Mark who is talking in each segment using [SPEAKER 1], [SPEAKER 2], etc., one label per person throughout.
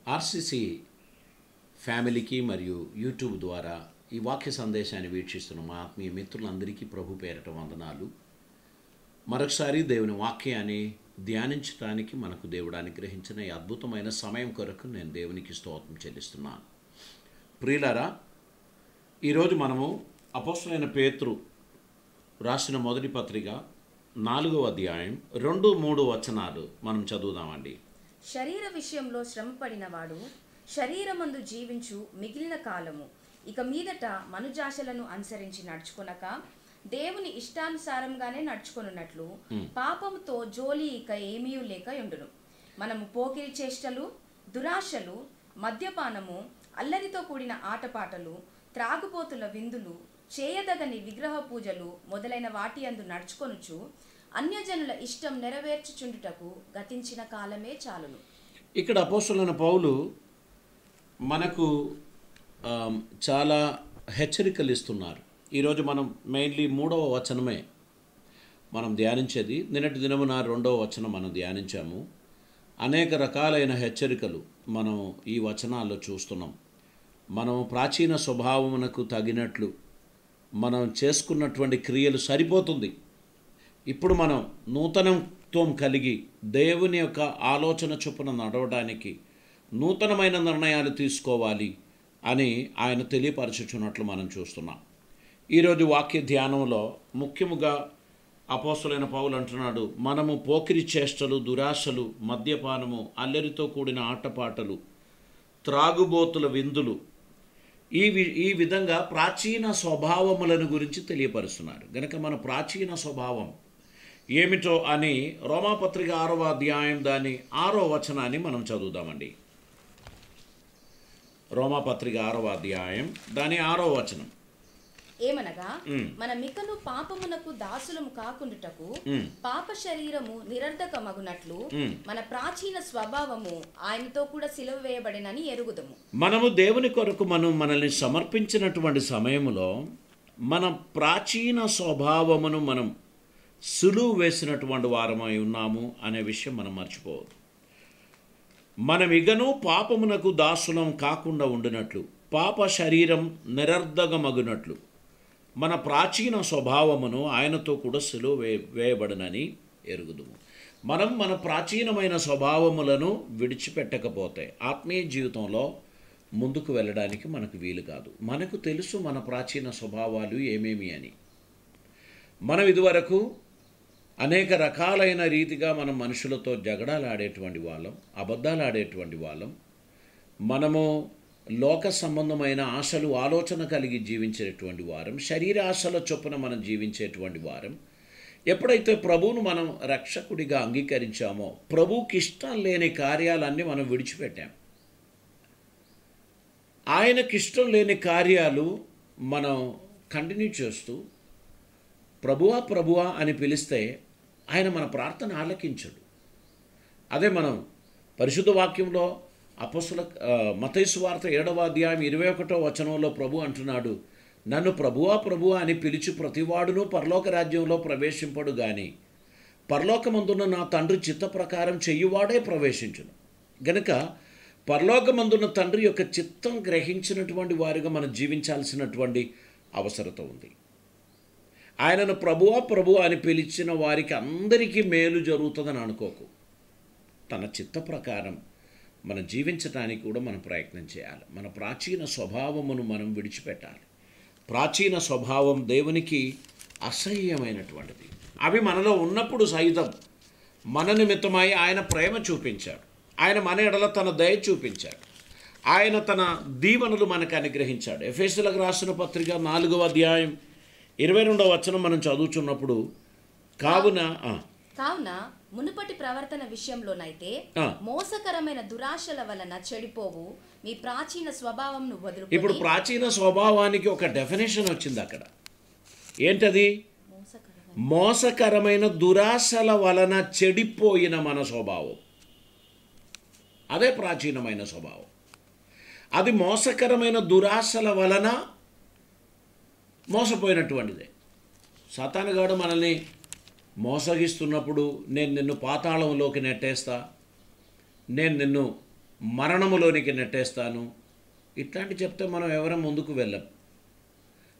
[SPEAKER 1] RCC ఫ్యామిలీకి మరియు YouTube ద్వారా ఈ వాక్య సందేశాన్ని వీక్షిస్తున్న మా ఆత్మీయ మిత్రులందరికీ ప్రభు పేరట వందనాలు. మరొకసారి దేవుని వాక్యాన్ని ధ్యానించడానికి మనకు దేవుడు అనుగ్రహించిన ఈ అద్భుతమైన సమయం కొరకు నేను దేవునికి స్తోత్రం చెల్లిస్తున్నాను. ప్రియులారా, ఈరోజు మనము అపోస్తలుడైన పేతురు రాసిన మొదటి పత్రిక 4వ అధ్యాయం 2-3 వచనాలు మనం చదువుదామండి.
[SPEAKER 2] శరీర విషయంలో శ్రమపడినవాడు శరీరమందు జీవించు మిగిలిన కాలము ఇక మీదట మనుజాశలను అనుసరించి నడుచుకొనక దేవుని ఇష్టానుసారంగానే నడుచుకొనున్నట్లు పాపముతో జోలి ఇక ఏమీ లేక ఉండును. మనము పోకిరి చేష్టలు, దురాశలు, మద్యపానము, అల్లరితో కూడిన ఆటపాటలు, త్రాగుబోతుల విందులు, చేయదగని విగ్రహ పూజలు మొదలైన వాటి యందు నడుచుకొనుచు అన్యజనుల ఇష్టం నెరవేర్చుచుండుటకు గతించిన కాలమే చాలును.
[SPEAKER 1] ఇక్కడ అపోస్తలుడైన పౌలు మనకు చాలా హెచ్చరికలు ఇస్తున్నారు. ఈరోజు మనం మెయిన్లీ 3వ వచనమే మనం ధ్యానించేది. నిన్నటి దినమున 2వ వచనం మనం ధ్యానించాము. అనేక రకాలైన హెచ్చరికలు మనం ఈ వచనాల్లో చూస్తున్నాం. మనం ప్రాచీన స్వభావమునకు తగినట్లు మనం చేసుకున్నటువంటి క్రియలు సరిపోతుంది. ఇప్పుడు మనం నూతనత్వం కలిగి దేవుని యొక్క ఆలోచన చొప్పున నడవడానికి నూతనమైన నిర్ణయాలు తీసుకోవాలి అని ఆయన తెలియపరచుచున్నట్లు మనం చూస్తున్నాం. ఈరోజు వాక్య ధ్యానంలో ముఖ్యముగా అపోస్తలుడైన పౌలు అంటున్నాడు, మనము పోకిరి చేష్టలు, దురాశలు, మద్యపానము, అల్లరితో కూడిన ఆటపాటలు, త్రాగుబోతుల విందులు, ఈ విధంగా ప్రాచీన స్వభావములను గురించి తెలియపరుస్తున్నారు. గనక మన ప్రాచీన స్వభావం ఏమిటో అని రోమాపత్రిక 6వ అధ్యాయం దాని 6వ వచనాన్ని మనం చదువుదామండి. రోమాపత్రిక 6వ అధ్యాయం దాని 6వ వచనం
[SPEAKER 2] ఏమనగా మనమికను పాపమునకు దాసులము కాకుండుటకు పాప శరీరము నిరర్ధకమగునట్లు మన ప్రాచీన స్వభావము ఆయనతో కూడా సిలువ వేయబడినని ఎరుగుదము.
[SPEAKER 1] మనము దేవుని కొరకు మనల్ని సమర్పించినటువంటి సమయంలో మన ప్రాచీన స్వభావమును మనం సులువు వేసినటువంటి వారమై ఉన్నాము అనే విషయం మనం మర్చిపోవద్దు. మనం ఇగను పాపమునకు దాసులం కాకుండా ఉండినట్లు, పాప శరీరం నిరర్ధకమగునట్లు మన ప్రాచీన స్వభావమును ఆయనతో కూడా సిలువ వేయబడినని ఎరుగుదుము. మనం మన ప్రాచీనమైన స్వభావములను విడిచిపెట్టకపోతే ఆత్మీయ జీవితంలో ముందుకు వెళ్ళడానికి మనకు వీలు కాదు. మనకు తెలుసు మన ప్రాచీన స్వభావాలు ఏమేమి అని. మనం ఇదివరకు అనేక రకాలైన రీతిగా మనం మనుషులతో జగడాలు ఆడేటువంటి వాళ్ళం, అబద్ధాలు ఆడేటువంటి వాళ్ళం, మనము లోక సంబంధమైన ఆశలు, ఆలోచన కలిగి జీవించేటువంటి వారం, శరీర ఆశల చొప్పున మనం జీవించేటువంటి వారం. ఎప్పుడైతే ప్రభువును మనం రక్షకుడిగా అంగీకరించామో ప్రభువుకి ఇష్టం లేని కార్యాలన్నీ మనం విడిచిపెట్టాం. ఆయనకి ఇష్టం లేని కార్యాలు మనం కంటిన్యూ చేస్తూ ప్రభువా ప్రభువా అని పిలిస్తే ఆయన మన ప్రార్థన ఆలకించడు. అదే మనం పరిశుద్ధ వాక్యంలో మత్తయి సువార్త 7వ అధ్యాయం 21వ వచనంలో ప్రభు అంటున్నాడు, నన్ను ప్రభువా ప్రభువా అని పిలిచి ప్రతివాడును పరలోక రాజ్యంలో ప్రవేశింపడు గాని పరలోకమందున్న నా తండ్రి చిత్త ప్రకారం చెయ్యువాడే ప్రవేశించును. గనుక పరలోకమందున్న తండ్రి యొక్క చిత్తం గ్రహించినటువంటి వారిగా మనం జీవించాల్సినటువంటి అవసరత ఉంది. ఆయనను ప్రభువా ప్రభువా అని పిలిచిన వారికి అందరికీ మేలు జరుగుతుందని అనుకోకు. తన చిత్త ప్రకారం మనం జీవించడానికి కూడా మనం ప్రయత్నం చేయాలి. మన ప్రాచీన స్వభావమును మనం విడిచిపెట్టాలి. ప్రాచీన స్వభావం దేవునికి అసహ్యమైనటువంటిది. అవి మనలో ఉన్నప్పుడు సైతం మన నిమిత్తమై ఆయన ప్రేమ చూపించాడు. ఆయన మన ఎడల తన దయ చూపించాడు. ఆయన తన దీవెనలు మనకు అనుగ్రహించాడు. ఎఫెసీయులకు రాసిన పత్రిక 4వ అధ్యాయం 22వ వచనం మనం చదువుతున్నప్పుడు కావున
[SPEAKER 2] మునుపటి ప్రవర్తన విషయంలోనైతే మోసకరమైన దురాశల వలన చెడిపోవు మీ ప్రాచీన స్వభావంను వదులుకొని.
[SPEAKER 1] ఇప్పుడు ప్రాచీన స్వభావానికి ఒక డెఫినేషన్ వచ్చింది అక్కడ. ఏంటది? మోసకరమైన దురాశల వలన చెడిపోయిన మన స్వభావం. అదే ప్రాచీనమైన స్వభావం. అది మోసకరమైన దురాశల వలన మోసపోయినటువంటిదే. సాతానుగాడు మనల్ని మోసగిస్తున్నప్పుడు నేను నిన్ను పాతాళంలోకి నెట్టేస్తా, నేను నిన్ను మరణములోనికి నెట్టేస్తాను, ఇట్లాంటి చెప్తే మనం ఎవరం ముందుకు వెళ్ళం.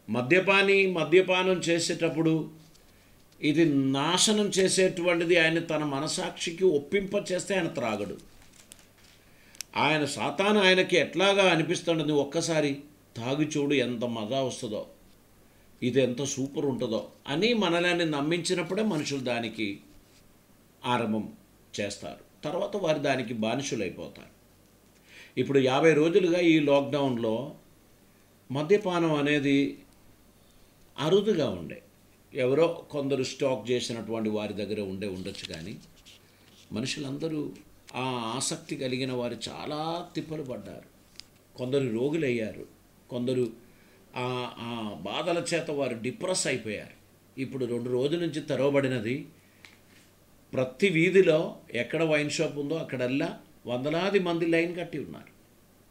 [SPEAKER 1] మద్యపానం చేసేటప్పుడు ఇది నాశనం చేసేటువంటిది ఆయన తన మనసాక్షికి ఒప్పింప చేస్తే ఆయన త్రాగడు. ఆయన సాతాను ఆయనకి ఎట్లాగా అనిపిస్తుండదు, ఒక్కసారి తాగి చూడు ఎంత మజా వస్తుందో, ఇది ఎంత సూపర్ ఉంటుందో అని మనల్ని నమ్మించినప్పుడే మనుషులు దానికి ఆరంభం చేస్తారు. తర్వాత వారు దానికి బానిసలైపోతారు. ఇప్పుడు 50 రోజులుగా ఈ లాక్డౌన్లో మద్యపానం అనేది అరుదుగా ఉండే, ఎవరో కొందరు స్టాక్ చేసినటువంటి వారి దగ్గర ఉండొచ్చు. కానీ మనుషులందరూ ఆ ఆసక్తి కలిగిన వారు చాలా తిప్పలు పడ్డారు. కొందరు రోగులయ్యారు, కొందరు ఆ బాధల చేత వారు డిప్రెస్ అయిపోయారు. ఇప్పుడు 2 రోజుల నుంచి తెరవబడినది. ప్రతి వీధిలో ఎక్కడ వైన్ షాప్ ఉందో అక్కడల్లా వందలాది మంది లైన్ కట్టి ఉన్నారు.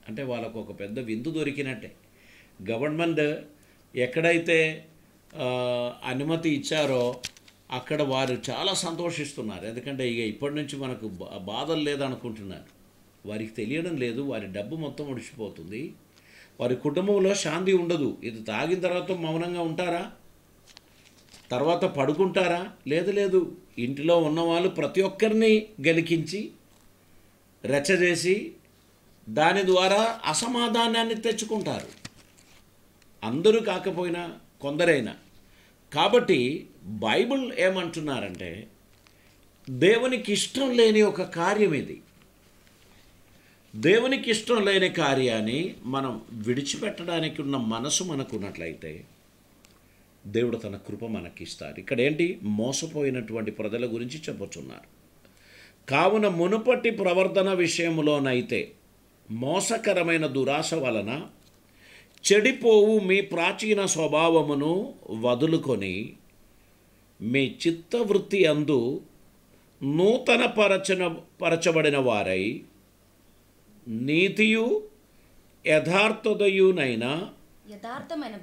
[SPEAKER 1] అంటే వాళ్ళకు ఒక పెద్ద విందు దొరికినట్టే. గవర్నమెంట్ ఎక్కడైతే అనుమతి ఇచ్చారో అక్కడ వారు చాలా సంతోషిస్తున్నారు. ఎందుకంటే ఇక ఇప్పటి నుంచి మనకు బాధలు లేదనుకుంటున్నారు. వారికి తెలియడం లేదు, వారి డబ్బు మొత్తం ఒడిచిపోతుంది, వారి కుటుంబంలో శాంతి ఉండదు. ఇది తాగిన తర్వాత మౌనంగా ఉంటారా? తర్వాత పడుకుంటారా? లేదు. ఇంటిలో ఉన్నవాళ్ళు ప్రతి ఒక్కరిని గెలికించి రెచ్చజేసి దాని ద్వారా అసమాధానాన్ని తెచ్చుకుంటారు. అందరూ కాకపోయినా కొందరైనా. కాబట్టి బైబిల్ ఏమంటున్నారంటే దేవునికి ఇష్టం లేని ఒక కార్యం ఇది. దేవునికి ఇష్టం లేని కార్యాన్ని మనం విడిచిపెట్టడానికి ఉన్న మనసు మనకున్నట్లయితే దేవుడు తన కృప మనకిస్తారు. ఇక్కడ ఏంటి? మోసపోయినటువంటి ప్రజల గురించి చెప్పొచ్చున్నారు. కావున మునుపటి ప్రవర్తన విషయంలోనైతే మోసకరమైన దురాశ వలన చెడిపోవు మీ ప్రాచీన స్వభావమును వదులుకొని మీ చిత్తవృత్తి అందు నూతన పరచబడిన వారై నీతియు యథార్థతయునైన
[SPEAKER 2] యథార్థమైన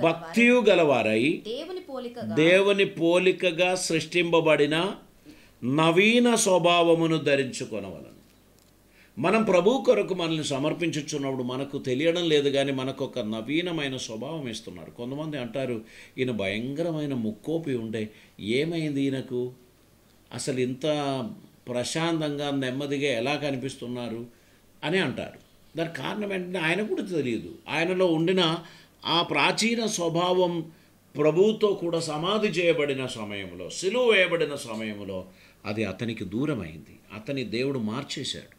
[SPEAKER 1] భక్తియు గలవారై దేవుని పోలికగా సృష్టింపబడిన నవీన స్వభావమును ధరించుకొనవలెను. మనం ప్రభు కొరకు మనల్ని సమర్పించుచున్నప్పుడు మనకు తెలియడం లేదు, కానీ మనకు ఒక నవీనమైన స్వభావం ఇస్తున్నారు. కొంతమంది అంటారు, ఈయన భయంకరమైన ముక్కోపి ఉండే, ఏమైంది ఈయనకు? అసలు ఇంత ప్రశాంతంగా నెమ్మదిగా ఎలా కనిపిస్తున్నారు అని అంటారు. దానికి కారణం ఏంటంటే ఆయన కూడా తెలియదు. ఆయనలో ఉండిన ఆ ప్రాచీన స్వభావం ప్రభువుతో కూడా సమాధి చేయబడిన సమయంలో, సిలువ వేయబడిన సమయంలో అది అతనికి దూరమైంది. అతని దేవుడు మార్చేశాడు.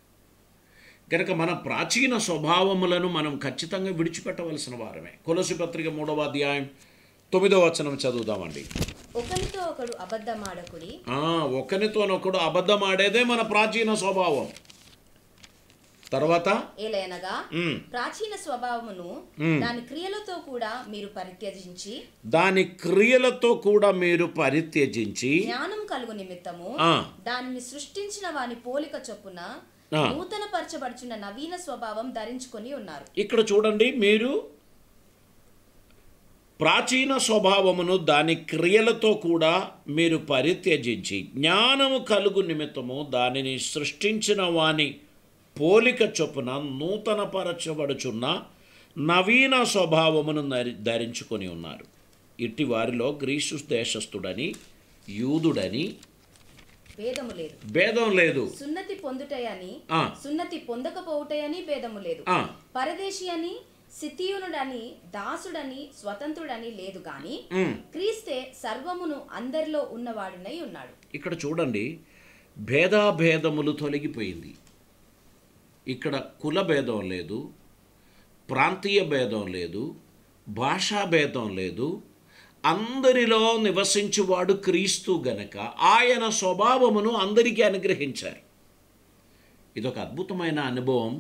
[SPEAKER 1] కనుక మన ప్రాచీన స్వభావములను మనం ఖచ్చితంగా విడిచిపెట్టవలసిన వారమే. కొలస్సీ పత్రిక 3వ అధ్యాయం 9వ వచనం చదువుదామండి. ఒకనితోనొకడు అబద్ధమాడేదే మన ప్రాచీన స్వభావం. తర్వాత
[SPEAKER 2] ఏలయనగా ప్రాచీన స్వభావమును దాని క్రియలతో కూడా మీరు పరిత్యజించి జ్ఞానం కలుగు నిమిత్తము దానిని సృష్టించిన వాని పోలిక చొప్పున నూతన పరచబడుచున్న నవీన స్వభావం ధరించుకొని ఉన్నారు.
[SPEAKER 1] ఇక్కడ చూడండి, మీరు ప్రాచీన స్వభావమును దాని క్రియలతో కూడా మీరు పరిత్యజించి జ్ఞానము కలుగు నిమిత్తము దానిని సృష్టించిన వాని పోలిక చొప్పున నూతన పరచబడుచున్న నవీన స్వభావమును ధరించుకొని ఉన్నారు. ఇట్టి వారిలో గ్రీసు దేశస్థుడని యూదుడని భేదం లేదు.
[SPEAKER 2] సున్నతి పొందుటయని సున్నతి పొందకపోవుటయని భేదము లేదు. పరదేశి అని సిథియునుడని దాసుడని స్వతంత్రుడని లేదు గాని క్రీస్తే సర్వమును అందరిలో ఉన్నవాడునై ఉన్నాడు.
[SPEAKER 1] ఇక్కడ చూడండి, భేదాభేదములు తొలగిపోయింది. ఇక్కడ కుల భేదం లేదు, ప్రాంతీయ భేదం లేదు, భాషా భేదం లేదు. అందరిలో నివసించువాడు క్రీస్తు గనక ఆయన స్వభావమును అందరికీ అనుగ్రహించారు. ఇదొక అద్భుతమైన అనుభవం.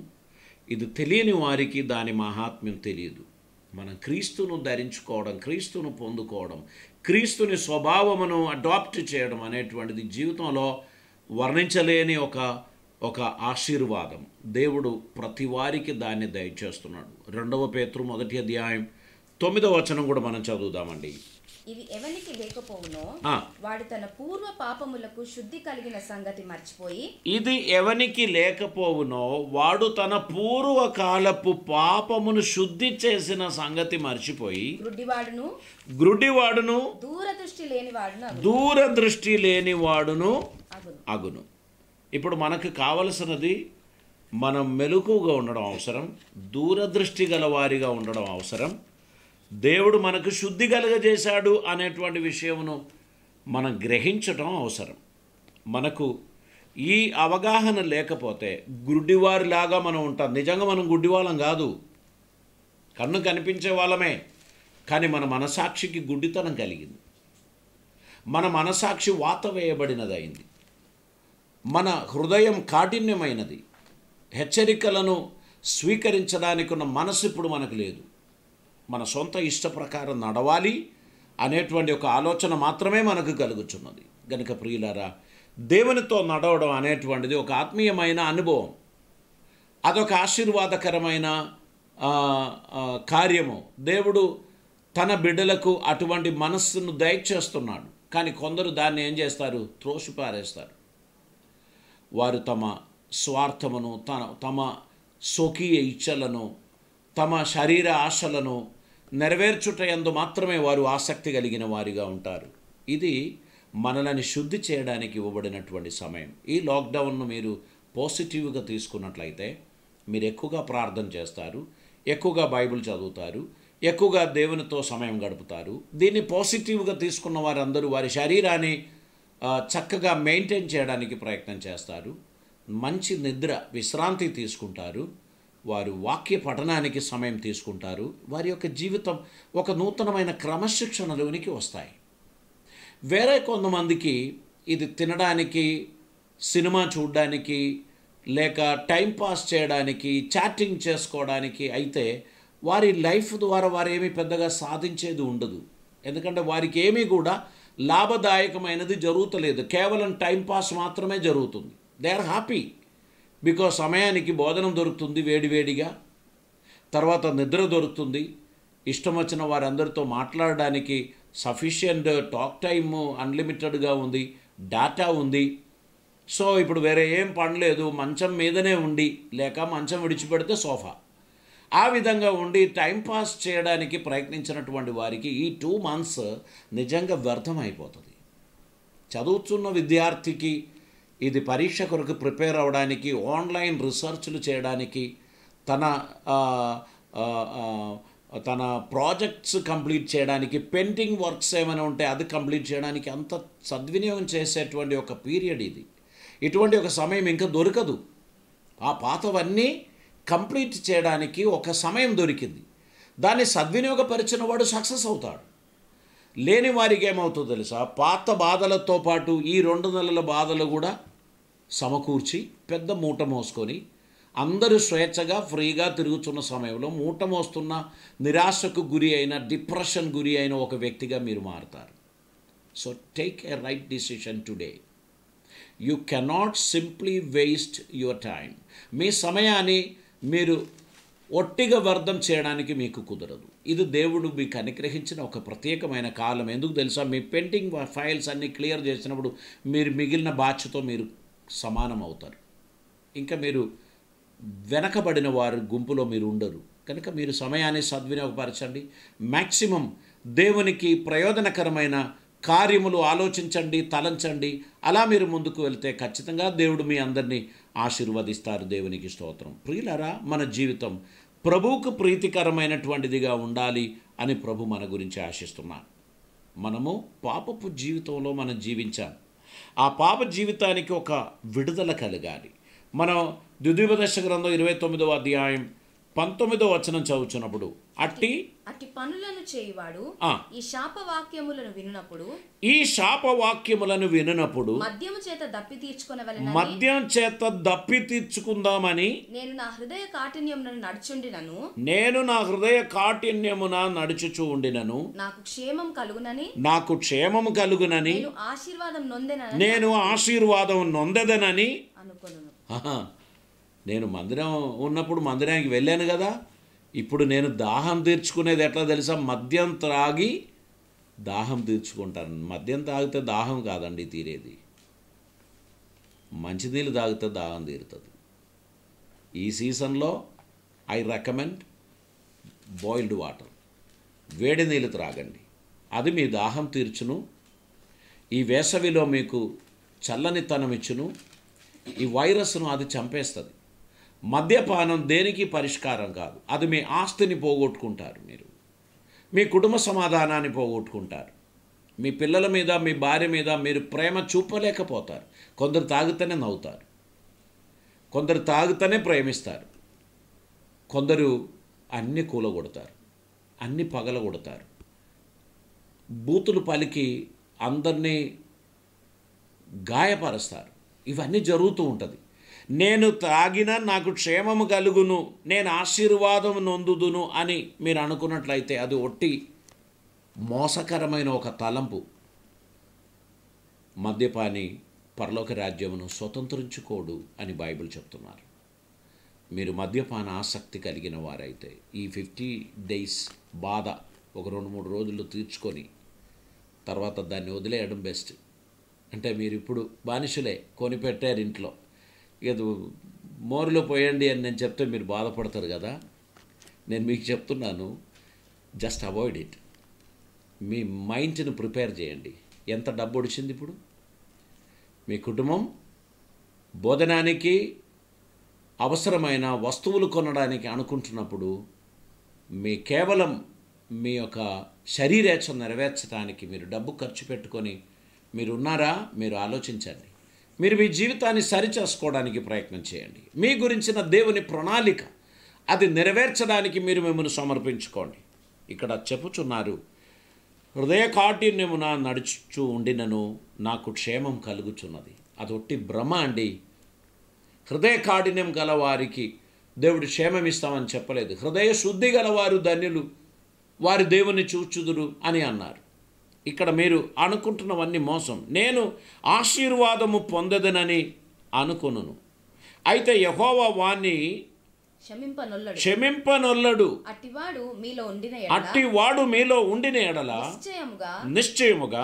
[SPEAKER 1] ఇది తెలియని వారికి దాని మహాత్మ్యం తెలియదు. మనం క్రీస్తును ధరించుకోవడం, క్రీస్తును పొందుకోవడం, క్రీస్తుని స్వభావమును అడాప్ట్ చేయడం అనేటువంటిది జీవితంలో వర్ణించలేని ఒక ఆశీర్వాదం. దేవుడు ప్రతి వారికి దాన్ని దయచేస్తున్నాడు. 2 పేతురు 1వ అధ్యాయం 9వ వచనం కూడా మనం చదువుదామండి.
[SPEAKER 2] ఇవి ఎవనికి లేకపోవునో వాడు తన పూర్వ పాపములకు శుద్ధి కలిగిన సంగతి మర్చిపోయి,
[SPEAKER 1] ఇది ఎవనికి లేకపోవునో వాడు తన పూర్వకాలపు పాపమును శుద్ధి చేసిన సంగతి మర్చిపోయి, గ్రుడ్డివాడును దూరదృష్టి లేనివాడును అగును. ఇప్పుడు మనకు కావలసినది మనం మెలకుగా ఉండడం అవసరం, దూరదృష్టి గల వారిగా ఉండడం అవసరం. దేవుడు మనకు శుద్ధి కలుగజేశాడు అనేటువంటి విషయమును మనం గ్రహించడం అవసరం. మనకు ఈ అవగాహన లేకపోతే గుడ్డివారిలాగా మనం ఉంటాం. నిజంగా మనం గుడ్డివాళ్ళం కాదు, కన్ను కనిపించే వాళ్ళమే. కానీ మన మనసాక్షికి గుడ్డితనం కలిగింది, మన మనసాక్షి వాత వేయబడినది అయింది, మన హృదయం కాఠిన్యమైనది. హెచ్చరికలను స్వీకరించడానికి ఉన్న మనసు ఇప్పుడు మనకు లేదు. మన సొంత ఇష్ట ప్రకారం నడవాలి అనేటువంటి ఒక ఆలోచన మాత్రమే మనకు కలుగుతున్నది. గనుక ప్రియులారా, దేవునితో నడవడం అనేటువంటిది ఒక ఆత్మీయమైన అనుభవం, అదొక ఆశీర్వాదకరమైన కార్యము. దేవుడు తన బిడ్డలకు అటువంటి మనస్సును దయచేస్తున్నాడు. కానీ కొందరు దాన్ని ఏం చేస్తారు? త్రోసిపారేస్తారు. వారు తమ స్వార్థమును, తమ స్వకీయ ఇచ్చలను, తమ శరీర ఆశలను నెరవేర్చుటయందు మాత్రమే వారు ఆసక్తి కలిగిన వారిగా ఉంటారు. ఇది మనల్ని శుద్ధి చేయడానికి ఇవ్వబడినటువంటి సమయం. ఈ లాక్డౌన్ను మీరు పాజిటివ్గా తీసుకున్నట్లయితే మీరు ఎక్కువగా ప్రార్థన చేస్తారు, ఎక్కువగా బైబిల్ చదువుతారు, ఎక్కువగా దేవునితో సమయం గడుపుతారు. దీన్ని పాజిటివ్గా తీసుకున్న వారందరూ వారి శరీరాన్ని చక్కగా మెయింటైన్ చేయడానికి ప్రయత్నం చేస్తారు, మంచి నిద్ర విశ్రాంతి తీసుకుంటారు, వారు వాక్య పఠనానికి సమయం తీసుకుంటారు. వారి యొక్క జీవితం ఒక నూతనమైన క్రమశిక్షణలోనికి వస్తాయి. వేరే కొంతమందికి ఇది తినడానికి, సినిమా చూడడానికి, లేక టైంపాస్ చేయడానికి, చాటింగ్ చేసుకోవడానికి అయితే వారి లైఫ్ ద్వారా వారు ఏమీ పెద్దగా సాధించేది ఉండదు. ఎందుకంటే వారికి ఏమీ కూడా లాభదాయకమైనది జరుగుతలేదు, కేవలం టైంపాస్ మాత్రమే జరుగుతుంది. దే ఆర్ హ్యాపీ బికాజ్ సమయానికి భోజనం దొరుకుతుంది వేడివేడిగా, తర్వాత నిద్ర దొరుకుతుంది, ఇష్టం వచ్చిన వారందరితో మాట్లాడడానికి సఫిషియంట్ టాక్ టైము అన్లిమిటెడ్గా ఉంది, డేటా ఉంది. సో ఇప్పుడు వేరే ఏం పనిలేదు, మంచం మీదనే ఉండి లేక మంచం విడిచిపెడితే సోఫా, ఆ విధంగా ఉండి టైంపాస్ చేయడానికి ప్రయత్నించినటువంటి వారికి ఈ 2 months నిజంగా వ్యర్థమైపోతుంది. చదువుతున్న విద్యార్థికి ఇది పరీక్ష కొరకు ప్రిపేర్ అవ్వడానికి, ఆన్లైన్ రీసెర్చ్లు చేయడానికి, తన ప్రాజెక్ట్స్ కంప్లీట్ చేయడానికి, పెయింటింగ్ వర్క్స్ ఏమైనా ఉంటే అది కంప్లీట్ చేయడానికి అంత సద్వినియోగం చేసేటువంటి ఒక పీరియడ్ ఇది. ఇటువంటి ఒక సమయం ఇంకా దొరకదు. ఆ పాతవన్నీ కంప్లీట్ చేయడానికి ఒక సమయం దొరికింది. దాన్ని సద్వినియోగపరిచిన వాడు సక్సెస్ అవుతాడు. లేని వారికి ఏమవుతుందో తెలుసా? పాత బాధలతో పాటు ఈ 2 నెలల బాధలు కూడా సమకూర్చి పెద్ద మూట మోసుకొని అందరూ స్వేచ్ఛగా ఫ్రీగా తిరుగుతున్న సమయంలో మూట మోస్తున్న, నిరాశకు గురి అయిన, డిప్రెషన్ గురి అయిన ఒక వ్యక్తిగా మీరు మారుతారు. So take a right decision today. You cannot simply waste your time. మీ సమయాన్ని మీరు ఒట్టిగా వ్యర్థం చేయడానికి మీకు కుదరదు. ఇది దేవుడు మీకు అనుగ్రహించిన ఒక ప్రత్యేకమైన కాలం. ఎందుకు తెలుసా? మీ పెండింగ్ ఫైల్స్ అన్నీ క్లియర్ చేసినప్పుడు మీరు మిగిలిన బాధ్యతో మీరు సమానం అవుతారు. ఇంకా మీరు వెనకబడిన వారి గుంపులో మీరు ఉండరు. కనుక మీరు సమయాన్ని సద్వినియోగపరచండి. మ్యాక్సిమం దేవునికి ప్రయోజనకరమైన కార్యములు ఆలోచించండి, తలంచండి. అలా మీరు ముందుకు వెళ్తే ఖచ్చితంగా దేవుడు మీ అందరినీ ఆశీర్వదిస్తారు. దేవునికి స్తోత్రం. ప్రియులారా, మన జీవితం ప్రభువుకు ప్రీతికరమైనటువంటిదిగా ఉండాలి అని ప్రభు మన గురించి ఆశిస్తున్నాడు. మనము పాపపు జీవితంలో మనం జీవించాం. ఆ పాప జీవితానికి ఒక విడుదల కలగాలి. మనం ద్వితీయోపదేశ గ్రంథం 29వ అధ్యాయం 19వ వచనం చదువుతున్నప్పుడు, అట్టి
[SPEAKER 2] పనులను చేయువాడు ఈ శాపవాక్యములను వినునప్పుడు మద్యము చేత దప్పి తీర్చుకుందామని నేను నా హృదయ కాఠిన్యమున నడుచుచు ఉండినను నాకు క్షేమము కలుగునని నేను ఆశీర్వాదం నొందెదనని అనుకొనును. నేను మందిరం ఉన్నప్పుడు మందిరానికి వెళ్ళాను కదా. ఇప్పుడు నేను దాహం తీర్చుకునేది ఎట్లా తెలుసా? మద్యం త్రాగి
[SPEAKER 1] దాహం తీర్చుకుంటారు. మద్యం తాగితే దాహం కాదండి తీరేది, మంచినీళ్ళు తాగితే దాహం తీరుతుంది. ఈ సీజన్లో ఐ రికమెండ్ బాయిల్డ్ వాటర్, వేడి నీళ్ళు త్రాగండి, అది మీ దాహం తీర్చును. ఈ వేసవిలో మీకు చల్లనితనం ఇచ్చును. ఈ వైరస్ను అది చంపేస్తుంది. మద్యపానం దేనికి పరిష్కారం కాదు. అది మీ ఆస్తిని పోగొట్టుకుంటారు, మీరు మీ కుటుంబ సమాధానాన్ని పోగొట్టుకుంటారు, మీ పిల్లల మీద మీ భార్య మీద మీరు ప్రేమ చూపలేకపోతారు. కొందరు తాగితేనే నవ్వుతారు, కొందరు తాగితేనే ప్రేమిస్తారు, కొందరు అన్నీ కూలగొడతారు, అన్నీ పగలగొడతారు, బూతులు పలికి అందరినీ గాయపరుస్తారు. ఇవన్నీ జరుగుతూ ఉంటుంది. నేను తాగినా నాకు క్షేమము కలుగును, నేను ఆశీర్వాదం నొందుదును అని మీరు అనుకున్నట్లయితే అది ఒట్టి మోసకరమైన ఒక తలంపు. మద్యపాని పరలోక రాజ్యమును స్వతంత్రించుకోడు అని బైబిల్ చెప్తున్నారు. మీరు మద్యపాన ఆసక్తి కలిగిన వారైతే ఈ 50 days బాధ ఒక 2-3 రోజుల్లో తీర్చుకొని తర్వాత దాన్ని వదిలేయడం బెస్ట్. అంటే మీరు ఇప్పుడు బానిసలే, కొనిపెట్టారు ఇంట్లో, ఇక మోరులో పోయండి అని నేను చెప్తే మీరు బాధపడతారు కదా. నేను మీకు చెప్తున్నాను, జస్ట్ అవాయిడ్ ఇట్. మీ మైండ్ని ప్రిపేర్ చేయండి. ఎంత డబ్బు వచ్చింది ఇప్పుడు మీ కుటుంబం భోజనానికి అవసరమైన వస్తువులు కొనడానికి అనుకుంటున్నప్పుడు కేవలం మీ యొక్క శరీరేచ్ఛ నెరవేర్చడానికి మీరు డబ్బు ఖర్చు పెట్టుకొని మీరు ఉన్నారా? మీరు ఆలోచించండి. మీరు మీ జీవితాన్ని సరిచేసుకోవడానికి ప్రయత్నం చేయండి. మీ గురించిన దేవుని ప్రణాళిక అది నెరవేర్చడానికి మీరు మిమ్మల్ని సమర్పించుకోండి. ఇక్కడ చెప్పుచున్నారు, హృదయ కాఠిన్యమున నడుచు ఉండినను నాకు క్షేమం కలుగుచున్నది. అది ఒట్టి భ్రమ అండి. హృదయ కాఠిన్యం గలవారికి దేవుడు క్షేమం ఇస్తామని చెప్పలేదు. హృదయ శుద్ధి గలవారు ధన్యులు, వారి దేవుని చూచుదురు అని అన్నారు. ఇక్కడ మీరు అనుకుంటున్నవన్నీ మోసం. నేను ఆశీర్వాదము పొందదనని అనుకొనును, అయితే యెహోవా వాణ్ణి క్షమింపనొల్లడు.
[SPEAKER 2] అట్టివాడు
[SPEAKER 1] మీలో ఉండిన ఎడల నిశ్చయముగా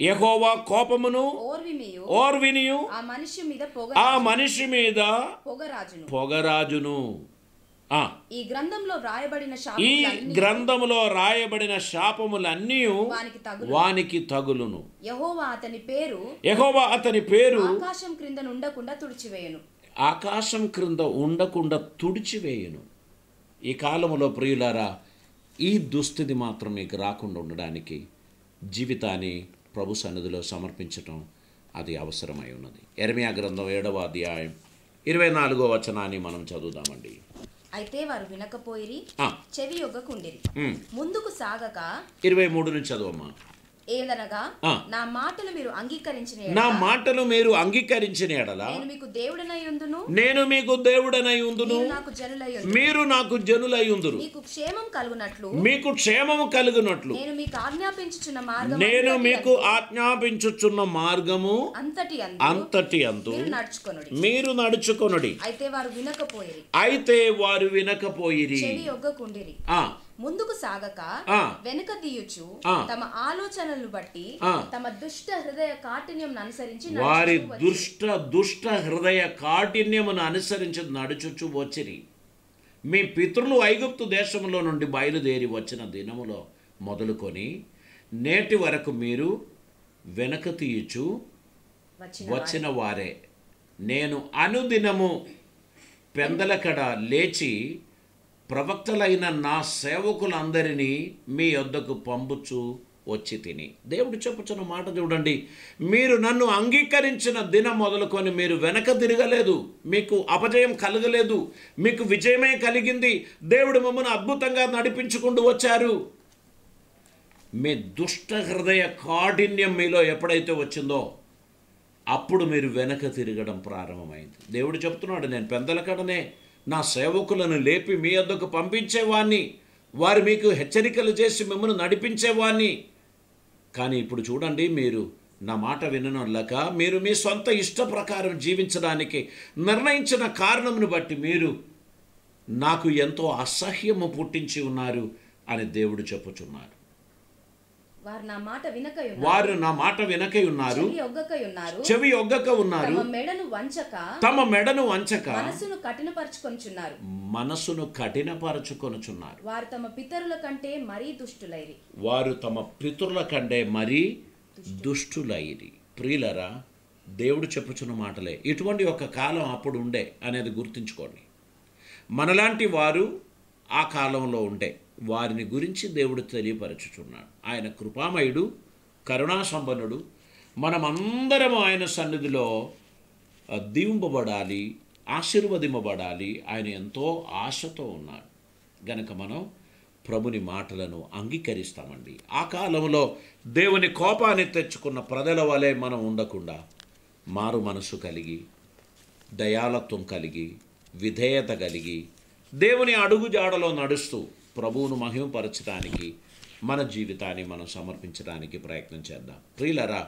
[SPEAKER 1] యెహోవా కోపమును ఓర్వినియు ఆ మనిషి మీద పొగరాజును.
[SPEAKER 2] ఈ
[SPEAKER 1] గ్రంథములో రాయబడిన శాపములన్నీ వానికి తగులును.
[SPEAKER 2] యెహోవా అతని పేరు ఆకాశం క్రింద ఉండకుండా తుడిచివేయును.
[SPEAKER 1] ఈ కాలములో ప్రియులారా, ఈ దుస్థితి మాత్రం మీకు రాకుండా ఉండడానికి జీవితాన్ని ప్రభు సన్నిధిలో సమర్పించటం అది అవసరమై ఉన్నది. యెరెమీయా గ్రంథం 7వ అధ్యాయం 24వ వచనాన్ని మనం చదువుదామండి.
[SPEAKER 2] అయితే వారు వినకపోయిరి, చెవి యొగ్గకుండిరి, ముందుకు సాగక
[SPEAKER 1] 23 నుంచి చదవమ్మా.
[SPEAKER 2] ఏదనగా నా మాటలు మీరు అంగీకరించిన ఎడల నేను మీకు దేవుడనై ఉందును, మీరు నాకు జనులై ఉందురు. మీకు క్షేమము కలుగునట్లు నేను మీకు ఆజ్ఞాపించుచున్న మార్గము అంతటి అంతు మీరు నడుచుకొనుడి. అయితే వారు వినకపోయిరి, ముందుకు సాగక వెనుక తీయుచు తమ ఆలోచనలను బట్టి తమ దుష్ట హృదయ కాఠిన్యమును అనుసరించి
[SPEAKER 1] వారి దుష్ట హృదయ కాఠిన్యమును అనుసరించి నడుచుచు వచ్చిరి. మీ పితరులు ఐగుప్తు దేశంలో నుండి బయలుదేరి వచ్చిన దినములో మొదలుకొని నేటి వరకు మీరు వెనక తీయుచు వచ్చిన వారే. నేను అనుదినము పెందలకడ లేచి ప్రవక్తలైన నా సేవకులందరినీ మీ యొద్దకు పంపుచు వచ్చి తిని. దేవుడు చెప్పుచున్న మాట చూడండి. మీరు నన్ను అంగీకరించిన దినం మొదలుకొని మీరు వెనక తిరగలేదు, మీకు అపజయం కలగలేదు, మీకు విజయమే కలిగింది. దేవుడు మమ్మల్ని అద్భుతంగా నడిపించుకుంటూ వచ్చారు. మీ దుష్ట హృదయ కాఠిన్యం మీలో ఎప్పుడైతే వచ్చిందో అప్పుడు మీరు వెనక తిరగడం ప్రారంభమైంది. దేవుడు చెప్తున్నాడు, నేను పెందలకడనే నా సేవకులను లేపి మీ వద్దకు పంపించేవాణ్ణి, వారు మీకు హెచ్చరికలు చేసి మిమ్మల్ని నడిపించేవాణ్ణి. కానీ ఇప్పుడు చూడండి, మీరు నా మాట విననొల్లక మీరు మీ సొంత ఇష్ట ప్రకారం జీవించడానికి నిర్ణయించిన కారణమును బట్టి మీరు నాకు ఎంతో అసహ్యము పుట్టించి ఉన్నారు అని దేవుడు చెప్పుచున్నారు.
[SPEAKER 2] వారు నా మాట వినకై
[SPEAKER 1] ఉన్నారు,
[SPEAKER 2] చెవి ఒగ్గక ఉన్నారు,
[SPEAKER 1] తమ మెడను వంచక
[SPEAKER 2] మనసును
[SPEAKER 1] కఠినపరచుకొనుచున్నారు.
[SPEAKER 2] వారు తమ పితరుల కంటే మరీ
[SPEAKER 1] దుష్టులైరి. ప్రియులరా, దేవుడు చెప్పుచున్న మాటలే. ఇటువంటి ఒక కాలం అప్పుడు ఉండే అనేది గుర్తుంచుకోండి. మనలాంటి వారు ఆ కాలంలో ఉండే వారిని గురించి దేవుడు తెలియపరచుచున్నాడు. ఆయన కృపామయుడు, కరుణా సంపన్నుడు. మనమందరము ఆయన సన్నిధిలో దీవింపబడాలి, ఆశీర్వదింపబడాలి. ఆయన ఎంతో ఆశతో ఉన్నాడు గనక మనం ప్రభుని మాటలను అంగీకరిస్తామండి. ఆ కాలంలో దేవుని కోపాన్ని తెచ్చుకున్న ప్రజల వలె మనం ఉండకుండా మారు మనసు కలిగి, దయాళత్వం కలిగి, విధేయత కలిగి, దేవుని అడుగుజాడలో నడుస్తూ ప్రభువును మహిమపరచడానికి మన జీవితాన్ని మనం సమర్పించడానికి ప్రయత్నం చేద్దాం. ప్రియులరా,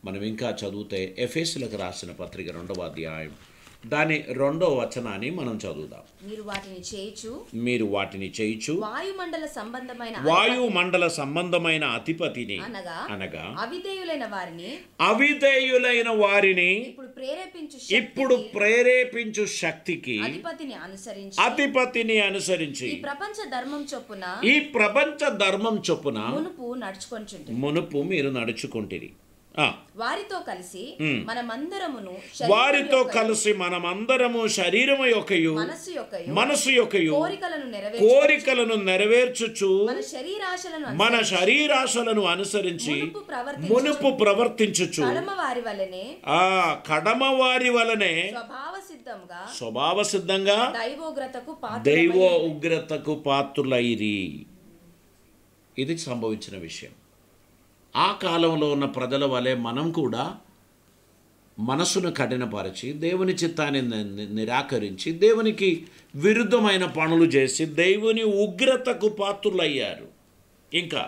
[SPEAKER 1] మనం ఇంకా చదివితే ఎఫెసీయులకు రాసిన పత్రిక 2వ అధ్యాయం దాని 2వ వచనాన్ని మనం చదువుదాం. మీరు వాటిని చేయుచు వాయుమండల సంబంధమైన అధిపతిని అనగా అవిధేయులైన వారిని ఇప్పుడు ప్రేరేపించు శక్తికి అధిపతిని అనుసరించి ఈ ప్రపంచ ధర్మం చొప్పున మునుపు మీరు నడుచుకుంటిరి.
[SPEAKER 2] వారితో కలిసి
[SPEAKER 1] మనమందరము శరీరము యొక్కయు మనసు యొక్కయు కోరికలను నెరవేర్చుచు మన శరీరాశలను అనుసరించి మునుపు ప్రవర్తించుచు కడమ వారి వలనే స్వభావ సిద్ధంగా దైవ ఉగ్రతకు పాత్రులైరి. ఇది సంభవించిన విషయం. ఆ కాలంలో ఉన్న ప్రజల వలె మనం కూడా మనసును కఠినపరిచి, దేవుని చిత్తాన్ని నిరాకరించి, దేవునికి విరుద్ధమైన పనులు చేసి దేవుని ఉగ్రతకు పాత్రులయ్యారు. ఇంకా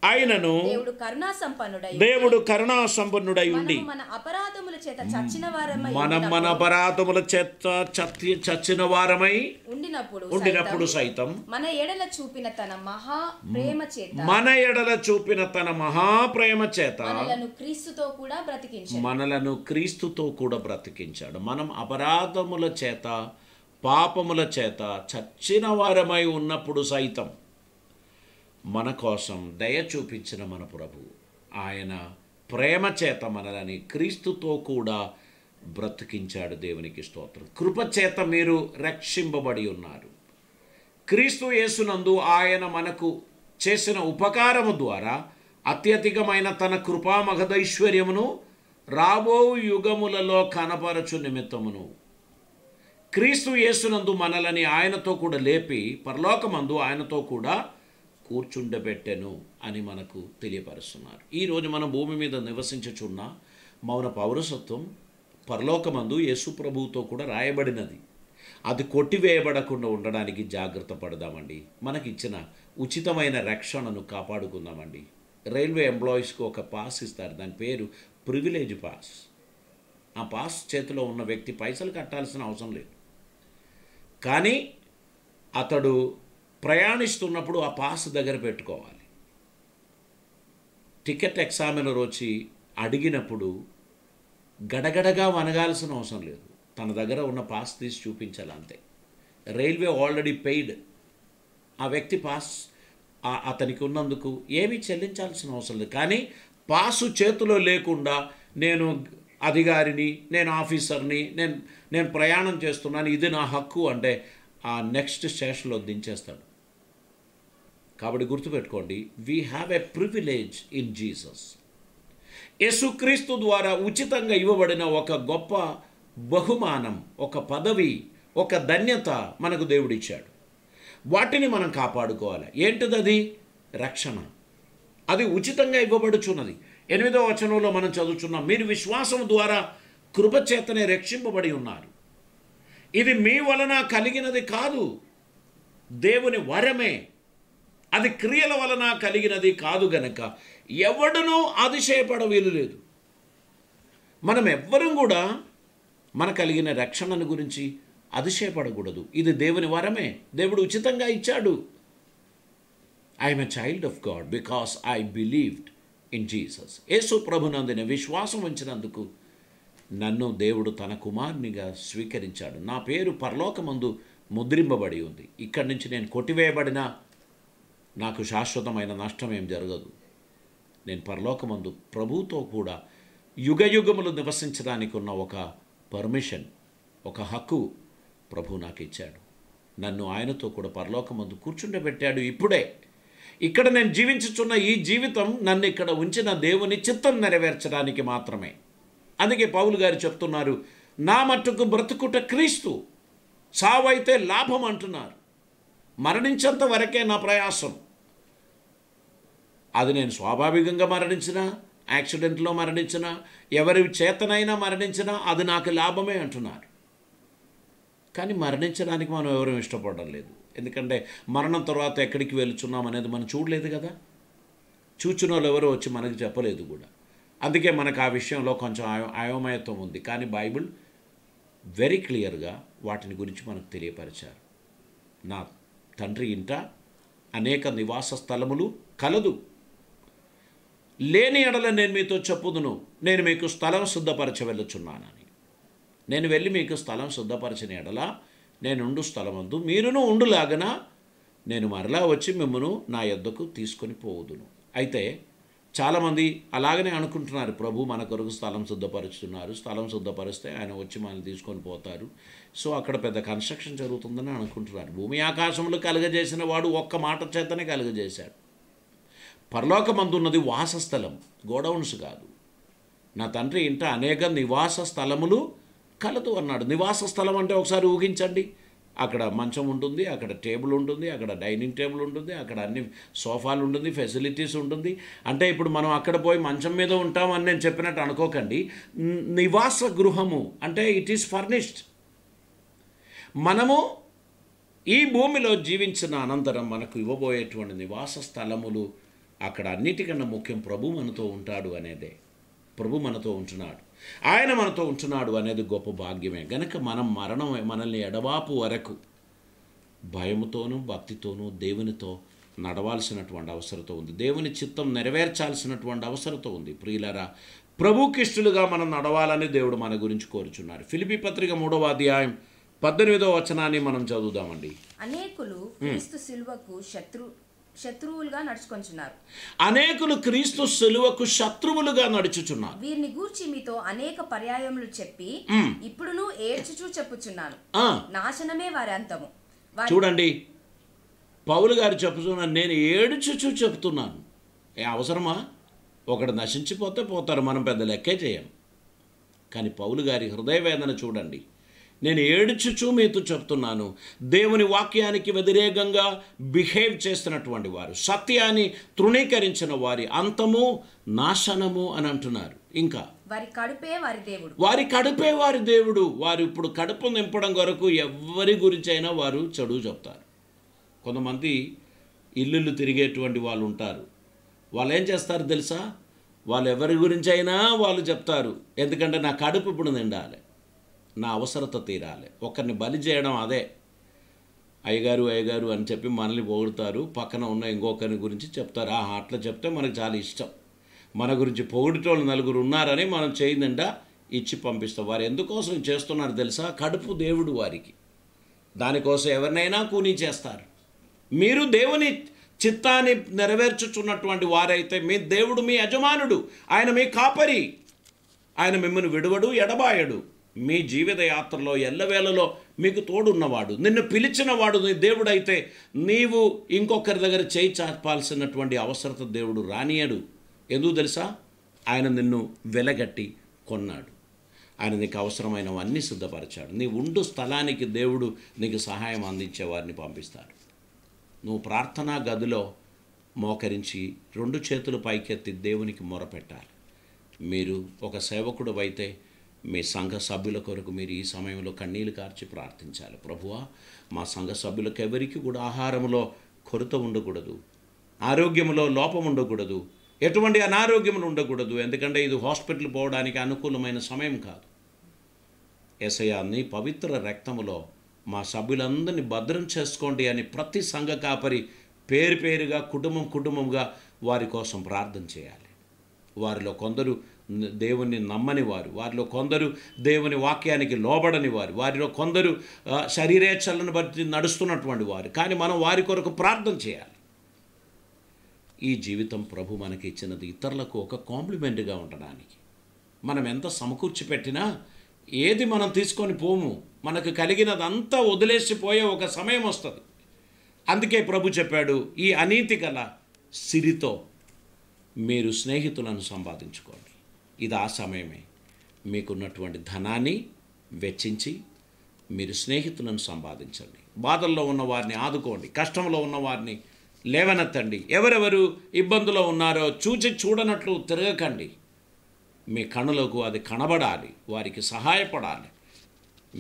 [SPEAKER 1] ఆయనను దేవుడు కరుణా సంపన్నుడై ఉండి మనం మన అపరాధముల చేత చచ్చిన వారమై ఉండినప్పుడు సైతం మన ఎడల చూపిన తన మహాప్రేమ చేత మనలను క్రీస్తుతో కూడా బ్రతికించాడు. మనం అపరాధముల చేత పాపముల చేత చచ్చిన వారమై ఉన్నప్పుడు సైతం మన కోసం దయ చూపించిన మన ప్రభు ఆయన ప్రేమ చేత మనలని క్రీస్తుతో కూడా బ్రతికించాడు. దేవునికి స్తోత్రం. కృపచేత మీరు రక్షింపబడి ఉన్నారు. క్రీస్తు యేసునందు ఆయన మనకు చేసిన ఉపకారము ద్వారా అత్యధికమైన తన కృపా మహదైశ్వర్యమును రాబో యుగములలో కనపరచు నిమిత్తమును క్రీస్తు యేసునందు మనలని ఆయనతో కూడా లేపి పరలోకమందు ఆయనతో కూడా కూర్చుండబెట్టెను అని మనకు తెలియపరుస్తున్నారు. ఈరోజు మనం భూమి మీద నివసించుచున్న మౌన పౌరసత్వం పరలోకమందు యేసు ప్రభువుతో కూడా రాయబడినది. అది కొట్టివేయబడకుండా ఉండడానికి జాగ్రత్త పడదామండి. మనకిచ్చిన ఉచితమైన రక్షణను కాపాడుకుందామండి. రైల్వే ఎంప్లాయీస్కి ఒక పాస్ ఇస్తారు, దాని పేరు ప్రివిలేజ్ పాస్. ఆ పాస్ చేతిలో ఉన్న వ్యక్తి పైసలు కట్టాల్సిన అవసరం లేదు, కానీ అతడు ప్రయాణిస్తున్నప్పుడు ఆ పాస్ దగ్గర పెట్టుకోవాలి. టికెట్ ఎగ్జామినర్ వచ్చి అడిగినప్పుడు గడగడగా వనగాల్సిన అవసరం లేదు, తన దగ్గర ఉన్న పాస్ తీసి చూపించాలి అంతే. Railway already paid. ఆ వ్యక్తి పాస్ అతనికి ఉన్నందుకు ఏమీ చెల్లించాల్సిన అవసరం లేదు. కానీ పాసు చేతిలో లేకుండా నేను అధికారిని, నేను ఆఫీసర్ని, నేను ప్రయాణం చేస్తున్నాను, ఇది నా హక్కు అంటే ఆ నెక్స్ట్ స్టేషన్లో దించేస్తాడు. కాబట్టి గుర్తుపెట్టుకోండి, we have a privilege in Jesus. యేసుక్రీస్తు ద్వారా ఉచితంగా ఇవ్వబడిన ఒక గొప్ప బహుమానం, ఒక పదవి, ఒక ధన్యత మనకు దేవుడిచ్చాడు. వాటిని మనం కాపాడుకోవాలి. ఏంటిది? రక్షణ. అది ఉచితంగా ఇవ్వబడుచున్నది. 8వ వచనంలో మనం చదువుచున్నాం, మీరు విశ్వాసం ద్వారా కృపచేతనే రక్షింపబడి ఉన్నారు. ఇది మీ వలన కలిగినది కాదు, దేవుని వరమే. అది క్రియల వలన కలిగినది కాదు గనక ఎవడునూ అతిశయపడ వీలు లేదు. మనం ఎవ్వరం కూడా మన కలిగిన రక్షణను గురించి అతిశయపడకూడదు. ఇది దేవుని వరమే, దేవుడు ఉచితంగా ఇచ్చాడు. I'm a child of God because I believed in Jesus. యేసు ప్రభునందు నేను విశ్వాసం ఉంచినందుకు నన్ను దేవుడు తన కుమారునిగా స్వీకరించాడు. నా పేరు పరలోకమందు ముద్రింపబడి ఉంది. ఇక్కడి నుంచి నేను కొట్టివేయబడినా నాకు శాశ్వతమైన నష్టం ఏం జరగదు. నేను పరలోకమందు ప్రభువుతో కూడా యుగయుగములు నివసించడానికి ఉన్న ఒక పర్మిషన్, ఒక హక్కు ప్రభు నాకు ఇచ్చాడు. నన్ను ఆయనతో కూడా పరలోకమందు కూర్చుండబెట్టాడు. ఇప్పుడే ఇక్కడ నేను జీవించుచున్న ఈ జీవితం నన్ను ఇక్కడ ఉంచిన దేవుని చిత్తం నెరవేర్చడానికి మాత్రమే. అందుకే పౌలు గారు చెప్తున్నారు, నా మట్టుకు బ్రతుకుట క్రీస్తు, సావైతే లాభం అంటున్నారు. మరణించేంత వరకే నా ప్రయాసం. అది నేను స్వాభావికంగా మరణించినా, యాక్సిడెంట్లో మరణించినా, ఎవరి చేతనైనా మరణించినా అది నాకు లాభమే అంటున్నారు. కానీ మరణించడానికి మనం ఎవరూ ఇష్టపడడం లేదు. ఎందుకంటే మరణం తర్వాత ఎక్కడికి వెళుచున్నాం అనేది మనం చూడలేదు కదా. చూచిన వాళ్ళు ఎవరో వచ్చి మనకు చెప్పలేదు కూడా. అందుకే మనకు ఆ విషయంలో కొంచెం అయోమయత్వం ఉంది. కానీ బైబిల్ వెరీ క్లియర్గా వాటిని గురించి మనకు తెలియపరిచారు. నా తండ్రి ఇంట అనేక నివాస స్థలములు కలదు, లేని ఎడల నేను మీతో చెప్పుదును, నేను మీకు స్థలం శుద్ధపరచ వెళ్ళుచున్నానని. నేను వెళ్ళి మీకు స్థలం శుద్ధపరచిన ఎడల నేనుండు స్థలమందు మీరును ఉండులాగన నేను మరలా వచ్చి మిమ్మను నా యొద్దకు తీసుకొని పోవుదును. అయితే చాలామంది అలాగనే అనుకుంటున్నారు, ప్రభు మన కొరకు స్థలం శుద్ధపరుస్తున్నారు, స్థలం శుద్ధపరిస్తే ఆయన వచ్చి మనల్ని తీసుకొని పోతారు, సో అక్కడ పెద్ద కన్స్ట్రక్షన్ జరుగుతుందని అనుకుంటున్నారు. భూమి ఆకాశములు కలుగజేసిన వాడు ఒక్క మాట చేతనే కలుగజేశాడు. పరలోకమందున్నది వాసస్థలం, గోడౌన్స్ కాదు. నా తండ్రి ఇంట అనేక నివాస స్థలములు కలదు అన్నాడు. నివాస స్థలం అంటే ఒకసారి ఊహించండి, అక్కడ మంచం ఉంటుంది, అక్కడ టేబుల్ ఉంటుంది, అక్కడ డైనింగ్ టేబుల్ ఉంటుంది, అక్కడ అన్ని సోఫాలు ఉంటుంది, ఫెసిలిటీస్ ఉంటుంది. అంటే ఇప్పుడు మనం అక్కడ పోయి మంచం మీద ఉంటామని నేను చెప్పినట్టు అనుకోకండి. నివాస గృహము అంటే ఇట్ ఈస్ ఫర్నిష్డ్. మనము ఈ భూమిలో జీవించిన అనంతరం మనకు ఇవ్వబోయేటువంటి నివాస స్థలములు, అక్కడ అన్నిటికన్నా ముఖ్యం ప్రభు మనతో ఉంటాడు అనేదే. ప్రభు మనతో ఉంటున్నాడు, ఆయన మనతో ఉంటున్నాడు అనేది గొప్ప భాగ్యమే. గనక మనం మరణం మనల్ని ఎడబాపు వరకు భయముతోనూ భక్తితోనూ దేవునితో నడవాల్సినటువంటి అవసరత ఉంది. దేవుని చిత్తం నెరవేర్చాల్సినటువంటి అవసరత ఉంది. ప్రియులారా, ప్రభుకిష్టులుగా మనం నడవాలని దేవుడు మన గురించి కోరుచున్నారు. ఫిలిప్పీ పత్రిక 3వ అధ్యాయం 18వ వచనాన్ని మనం చదువుదామండి.
[SPEAKER 2] అనేకులు క్రీస్తు శిలువకు శత్రువులుగా నడుచుకొంచున్నారు.
[SPEAKER 1] అనేకులు క్రీస్తు శిలువకు శత్రువులుగా నడుచుచున్నారు.
[SPEAKER 2] వీరిని గూర్చి మీతో అనేక పర్యాయములు చెప్పి ఇప్పుడును ఏడ్చుచూ చెప్పుచున్నాను, నాశనమే వారి అంతము.
[SPEAKER 1] చూడండి, పౌలు గారు చెప్పుచున్నాను, నేను ఏడ్చుచూ చెప్తున్నాను. అవసరమా? ఒకడు నశించిపోతే పోతారు, మనం పెద్ద లెక్కే చేయం. కానీ పౌలు గారి హృదయ వేదన చూడండి. నేను ఏడ్చుచూ మీతో చెప్తున్నాను, దేవుని వాక్యానికి వ్యతిరేకంగా బిహేవ్ చేస్తున్నటువంటి వారు, సత్యాన్ని తృణీకరించిన వారి అంతము నాశనము అని అంటున్నారు. ఇంకా
[SPEAKER 2] వారి కడుపే వారి దేవుడు,
[SPEAKER 1] వారి కడుపే వారి దేవుడు. వారు ఇప్పుడు కడుపు నింపడం కొరకు ఎవరి గురించి అయినా వారు చెడు చెప్తారు. కొంతమంది ఇల్లు తిరిగేటువంటి వాళ్ళు ఉంటారు. వాళ్ళు ఏం చేస్తారు తెలుసా? వాళ్ళు ఎవరి గురించి అయినా వాళ్ళు చెప్తారు. ఎందుకంటే నా కడుపు ఇప్పుడు నిండాలి, నా అవసరత తీరాలి. ఒకరిని బలి చేయడం అదే. అయ్యగారు అని చెప్పి మనల్ని పొగుడుతారు, పక్కన ఉన్న ఇంకొకరిని గురించి చెప్తారు. అట్లా చెప్తే మనకు చాలా ఇష్టం. మన గురించి పొగిడేటోళ్ళు నలుగురు ఉన్నారని మనం చేయిందంట ఇచ్చి పంపిస్తాం. వారు ఎందుకోసం చేస్తున్నారు తెలుసా? కడుపు దేవుడు వారికి. దానికోసం ఎవరినైనా కూనీ చేస్తారు. మీరు దేవుని చిత్తాన్ని నెరవేర్చుచున్నటువంటి వారైతే మీ దేవుడు మీ యజమానుడు, ఆయన మీ కాపరి, ఆయన మిమ్మల్ని విడువడు, ఎడబాయడు. మీ జీవిత యాత్రలో ఎల్లవేళలో మీకు తోడున్నవాడు, నిన్ను పిలిచినవాడు నీ దేవుడైతే నీవు ఇంకొకరి దగ్గర చేయి చాపాల్సినటువంటి అవసరత దేవుడు రానియడు. ఎందుకు తెలుసా? ఆయన నిన్ను వెలగట్టి కొన్నాడు. ఆయన నీకు అవసరమైనవన్నీ సిద్ధపరిచాడు. నీ ఉండు స్థలానికి దేవుడు నీకు సహాయం అందించే వారిని పంపిస్తాడు. నువ్వు ప్రార్థనా గదిలో మోకరించి 2 చేతులు పైకెత్తి దేవునికి మొరపెట్టాలి. మీరు ఒక సేవకుడు అయితే మీ సంఘ సభ్యుల కొరకు మీరు ఈ సమయంలో కన్నీళ్లు కార్చి ప్రార్థించాలి. ప్రభువా, మా సంఘ సభ్యులకు ఎవరికి కూడా ఆహారంలో కొరత ఉండకూడదు, ఆరోగ్యంలో లోపం ఉండకూడదు, ఎటువంటి అనారోగ్యములు ఉండకూడదు. ఎందుకంటే ఇది హాస్పిటల్ పోవడానికి అనుకూలమైన సమయం కాదు. యేసయ్యా, నీ పవిత్ర రక్తములో మా సభ్యులందరినీ భద్రం చేసుకోండి అని ప్రతి సంఘ కాపరి పేరు పేరుగా కుటుంబంగా వారి కోసం ప్రార్థన చేయాలి. వారిలో కొందరు దేవుణ్ణి నమ్మని వారు, వారిలో కొందరు దేవుని వాక్యానికి లోబడని వారు, వారిలో కొందరు శరీరేచ్ఛలను బట్టి నడుస్తున్నటువంటి వారు. కానీ మనం వారి కొరకు ప్రార్థన చేయాలి. ఈ జీవితం ప్రభు మనకి ఇచ్చినది ఇతరులకు ఒక కాంప్లిమెంట్గా ఉండడానికి. మనం ఎంత సమకూర్చి పెట్టినా ఏది మనం తీసుకొని పోము. మనకు కలిగినదంతా వదిలేసిపోయే ఒక సమయం వస్తుంది. అందుకే ప్రభు చెప్పాడు, ఈ అనీతి గల సిరితో మీరు స్నేహితులను సంపాదించుకోండి. ఇది ఆ సమయమే. మీకున్నటువంటి ధనాన్ని వెచ్చించి మీరు స్నేహితులను సంపాదించండి. బాధల్లో ఉన్న వారిని ఆదుకోండి, కష్టంలో ఉన్న వారిని లేవనెత్తండి. ఎవరెవరు ఇబ్బందులో ఉన్నారో చూడనట్లు తిరగకండి. మీ కనులకు అది కనబడాలి, వారికి సహాయపడాలి.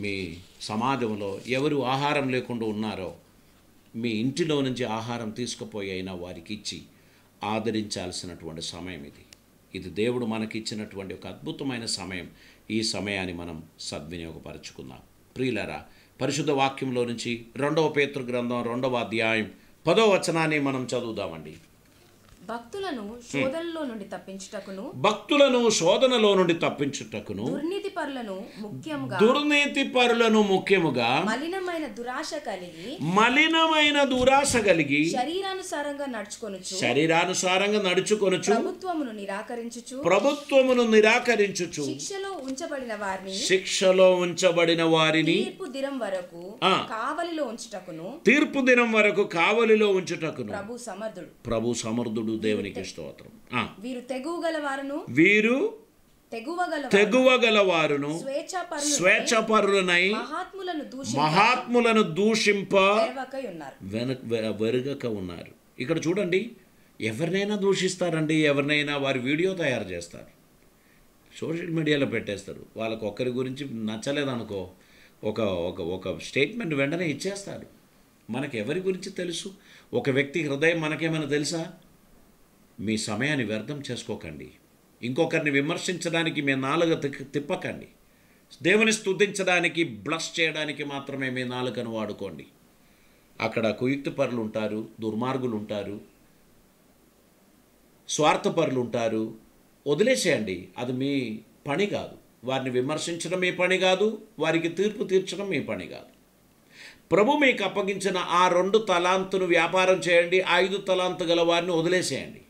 [SPEAKER 1] మీ సమాజంలో ఎవరు ఆహారం లేకుండా ఉన్నారో మీ ఇంటిలో నుంచి ఆహారం తీసుకుపోయి అయినా వారికి ఇచ్చి ఆదరించాల్సినటువంటి సమయం ఇది దేవుడు మనకిచ్చినటువంటి ఒక అద్భుతమైన సమయం. ఈ సమయాన్ని మనం సద్వినియోగపరచుకుందాం. ప్రియులారా, పరిశుద్ధ వాక్యంలో నుంచి 2వ పేతురు గ్రంథం 2వ అధ్యాయం 10వ వచనాన్ని మనం చదువుదామండి.
[SPEAKER 2] భక్తులను శోధనలో నుండి తప్పించుటకును
[SPEAKER 1] దుర్నీతిపరులను ముఖ్యముగా
[SPEAKER 2] మలినమైన దురాశ కలిగి శరీరానుసారంగా నడుచుకొనుచు ప్రభుత్వమును నిరాకరించుచు శిక్షలో ఉంచబడిన వారిని తీర్పు దినం వరకు కావలిలో ఉంచుటకును ప్రభు సమర్థుడు. దేవునికి స్తోత్రం. వీరు తెగువగలవారును స్వేచ్ఛపరులనై మహాత్ములను దూషింప వెరుగక ఉన్నారు. ఇక్కడ చూడండి, ఎవరినైనా దూషిస్తారండి. ఎవరినైనా వారి వీడియో తయారు చేస్తారు, సోషల్ మీడియాలో పెట్టేస్తారు. వాళ్ళకు ఒక్కరి గురించి నచ్చలేదనుకో, ఒక స్టేట్మెంట్ వెంటనే ఇచ్చేస్తారు. మనకు ఎవరి గురించి తెలుసు? ఒక వ్యక్తి హృదయం మనకేమైనా తెలుసా? మీ సమయాన్ని వ్యర్థం చేసుకోకండి. ఇంకొకరిని విమర్శించడానికి మీ నాలుక తిప్పకండి. దేవుని స్తుతించడానికి, బ్లస్ చేయడానికి మాత్రమే మీ నాలుకను వాడుకోండి. అక్కడ కుయుక్తిపరులు ఉంటారు, దుర్మార్గులు ఉంటారు, స్వార్థపరులు ఉంటారు. వదిలేసేయండి, అది మీ పని కాదు. వారిని విమర్శించడం మీ పని కాదు, వారికి తీర్పు తీర్చడం మీ పని కాదు. ప్రభు మీకు అప్పగించిన ఆ 2 తలాంతును వ్యాపారం చేయండి. 5 తలాంతు గల వారిని వదిలేసేయండి.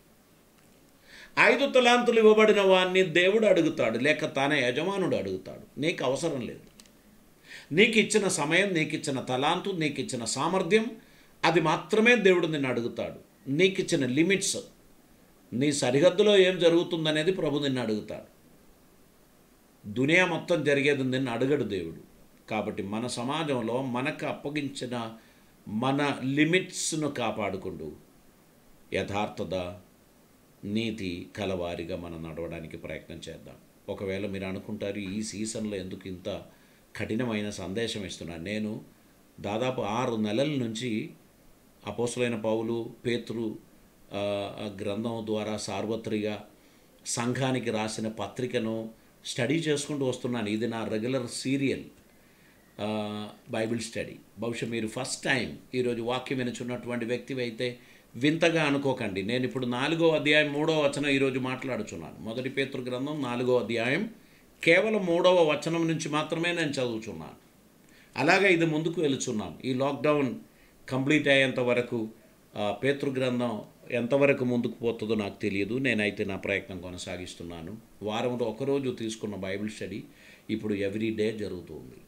[SPEAKER 2] 5 తలాంతులు ఇవ్వబడిన వారిని దేవుడు అడుగుతాడు, లేక తానే యజమానుడు అడుగుతాడు. నీకు అవసరం లేదు. నీకు ఇచ్చిన సమయం, నీకు ఇచ్చిన తలాంతు, నీకు ఇచ్చిన సామర్థ్యం, అది మాత్రమే దేవుడు నిన్ను అడుగుతాడు. నీకు ఇచ్చిన లిమిట్స్, నీ సరిహద్దులో ఏం జరుగుతుందనేది ప్రభు నిన్ను అడుగుతాడు. దునియా మొత్తం జరిగేది నిన్ను అడగడు దేవుడు. కాబట్టి మన సమాజంలో మనకు అప్పగించిన మన లిమిట్స్ను కాపాడుకుంటూ యథార్థత, నీతి కలవారిగా మనం నడవడానికి ప్రయత్నం చేద్దాం. ఒకవేళ మీరు అనుకుంటారు, ఈ సీజన్లో ఎందుకు ఇంత కఠినమైన సందేశం ఇస్తున్నాను? నేను దాదాపు 6 నెలల నుంచి అపోస్తలుడైన పౌలు, పేతురు గ్రంథం ద్వారా సార్వత్రిక సంఘానికి రాసిన పత్రికను స్టడీ చేసుకుంటూ వస్తున్నాను. ఇది నా రెగ్యులర్ సీరియల్ బైబిల్ స్టడీ. బహుశా మీరు ఫస్ట్ టైం ఈరోజు వాక్యం వినుచున్నటువంటి వ్యక్తి అయితే వింతగా అనుకోకండి. నేను ఇప్పుడు 4వ అధ్యాయం 3వ వచనం ఈరోజు మాట్లాడుచున్నాను. 1 పేతురు గ్రంథం 4వ అధ్యాయం కేవలం 3వ వచనం నుంచి మాత్రమే నేను చదువుచున్నాను. అలాగే ఇది ముందుకు వెళుచున్నాం. ఈ లాక్డౌన్ కంప్లీట్ అయ్యేంత వరకు పేతురు గ్రంథం ఎంతవరకు ముందుకు పోతుందో నాకు తెలియదు. నేనైతే నా ప్రయత్నం కొనసాగిస్తున్నాను. వారంలో ఒకరోజు తీసుకున్న బైబిల్ స్టడీ ఇప్పుడు ఎవ్రీ డే జరుగుతుంది.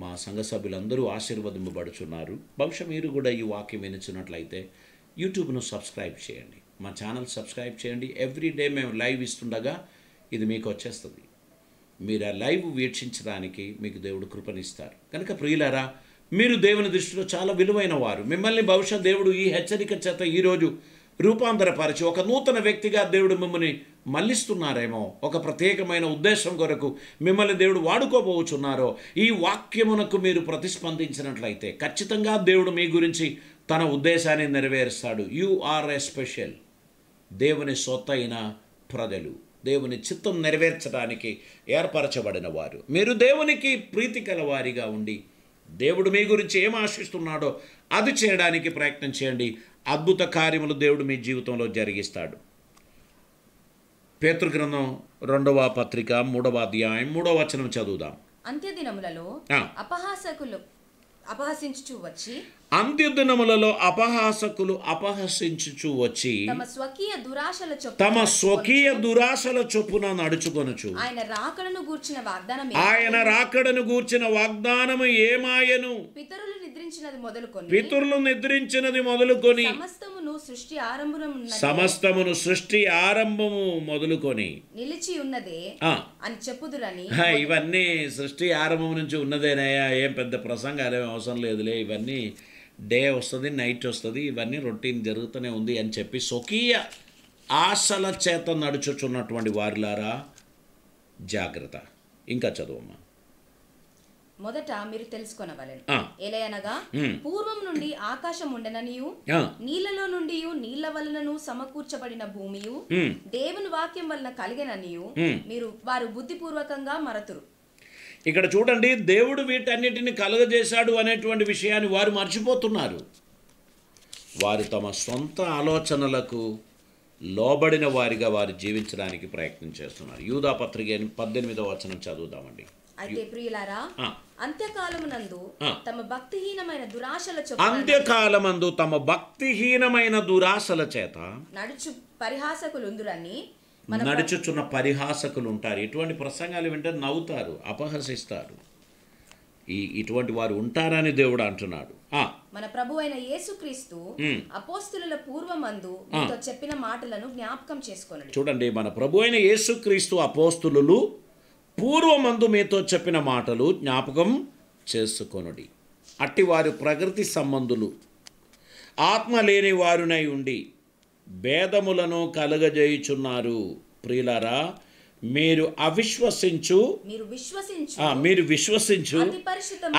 [SPEAKER 2] మా సంఘ సభ్యులందరూ ఆశీర్వదింపబడుచున్నారు. బహుశా మీరు కూడా ఈ వాక్యం వినిచున్నట్లయితే యూట్యూబ్ను సబ్స్క్రైబ్ చేయండి, మా ఛానల్ సబ్స్క్రైబ్ చేయండి. ఎవ్రీ డే మేము లైవ్ ఇస్తుండగా ఇది మీకు వచ్చేస్తుంది. మీరు ఆ లైవ్ వీక్షించడానికి మీకు దేవుడు కృపనిస్తారు. కనుక ప్రియులారా, మీరు దేవుని దృష్టిలో చాలా విలువైన వారు. మిమ్మల్ని బహుశా దేవుడు ఈ హెచ్చరిక చేత ఈరోజు రూపాంతరపరిచి ఒక నూతన వ్యక్తిగా దేవుడు మిమ్మల్ని మళ్ళిస్తున్నారేమో, ఒక ప్రత్యేకమైన ఉద్దేశం కొరకు మిమ్మల్ని దేవుడు వాడుకోబోచున్నారో, ఈ వాక్యమునకు మీరు ప్రతిస్పందించినట్లయితే ఖచ్చితంగా దేవుడు మీ గురించి తన ఉద్దేశాన్ని నెరవేరుస్తాడు. You are a special. దేవుని సొత్తైన ప్రజలు, దేవుని చిత్తం నెరవేర్చడానికి ఏర్పరచబడిన వారు. మీరు దేవునికి ప్రీతి కలవారిగా ఉండి దేవుడు మీ గురించి ఏం ఆశిస్తున్నాడో అది చేయడానికి ప్రయత్నం చేయండి.
[SPEAKER 1] అద్భుత కార్యములు దేవుడు మీ జీవితంలో జరిగిస్తాడు. పేతురు గ్రంథం 2వ పత్రిక 3వ అధ్యాయం 3వ వచనం చదువుదాం.
[SPEAKER 3] అంత్యదినములలో అపహాసకులు అపహసించుచు వచ్చి తమ స్వకీయ దురాశల చొప్పున నడుచుకొనుచు ఆయన రాకడను గూర్చిన వాగ్దానము ఏమాయను?
[SPEAKER 1] పితరులు నిద్రించినది మొదలుకొని సమస్తమును సృష్టి ఆరంభము మొదలుకొని
[SPEAKER 3] నిలిచి ఉన్నదే అని చెప్పుదురని.
[SPEAKER 1] ఇవన్నీ సృష్టి ఆరంభం నుంచి ఉన్నదేనయ్యా, ఏం పెద్ద ప్రసంగాలు అవసరం లేదులే, ఇవన్నీ డే వస్తుంది నైట్ వస్తుంది, ఇవన్నీ రొటీన్ జరుగుతూనే ఉంది అని చెప్పి స్వకీయ ఆశల చేత నడుచుచున్నటువంటి వారిలారా జాగ్రత్త. ఇంకా చదువమ్మా.
[SPEAKER 3] మొదట మీరు తెలుసుకొనవలెను, ఎలయనగా పూర్వం నుండి ఆకాశం ఉండెననియు నీళ్లలో నుండి నీళ్ల వలనను సమకూర్చబడిన భూమియు దేవుని వాక్యం వలన కలిగెననియు వారు బుద్ధిపూర్వకంగా మరతురు.
[SPEAKER 1] ఇక్కడ చూడండి, దేవుడు వీటన్నిటిని కలుగజేశాడు అనేటువంటి విషయాన్ని వారు మర్చిపోతున్నారు. వారు తమ సొంత ఆలోచనలకు లోబడిన వారిగా వారు జీవించడానికి ప్రయత్నం చేస్తున్నారు. యూదా పత్రిక 18వ వచనం చదువుదామండి.
[SPEAKER 3] అయితే ప్రియులారా, అంత్యకాలమందు తమ భక్తిహీనమైన దురాశల చేత నడుచుచున్న పరిహాసకులు ఉంటారు. ఇటువంటి ప్రసంగాలు వింటే నవ్వుతారు, అపహసిస్తారు. ఇటువంటి వారు ఉంటారని దేవుడు అంటున్నాడు. మన ప్రభు అయిన యేసుక్రీస్తు అపోస్తులుల పూర్వమందు మీతో చెప్పిన మాటలను జ్ఞాపకం చేసుకోండి. చూడండి, మన ప్రభు అయిన యేసుక్రీస్తు అపోస్తులు పూర్వమందు మీతో చెప్పిన మాటలు జ్ఞాపకం చేసుకొనుడి. అట్టి వారు ప్రకృతి సంబంధులు, ఆత్మ లేని వారునై ఉండి భేదములను కలుగజేయుచున్నారు. ప్రియులారా, మీరు విశ్వసించు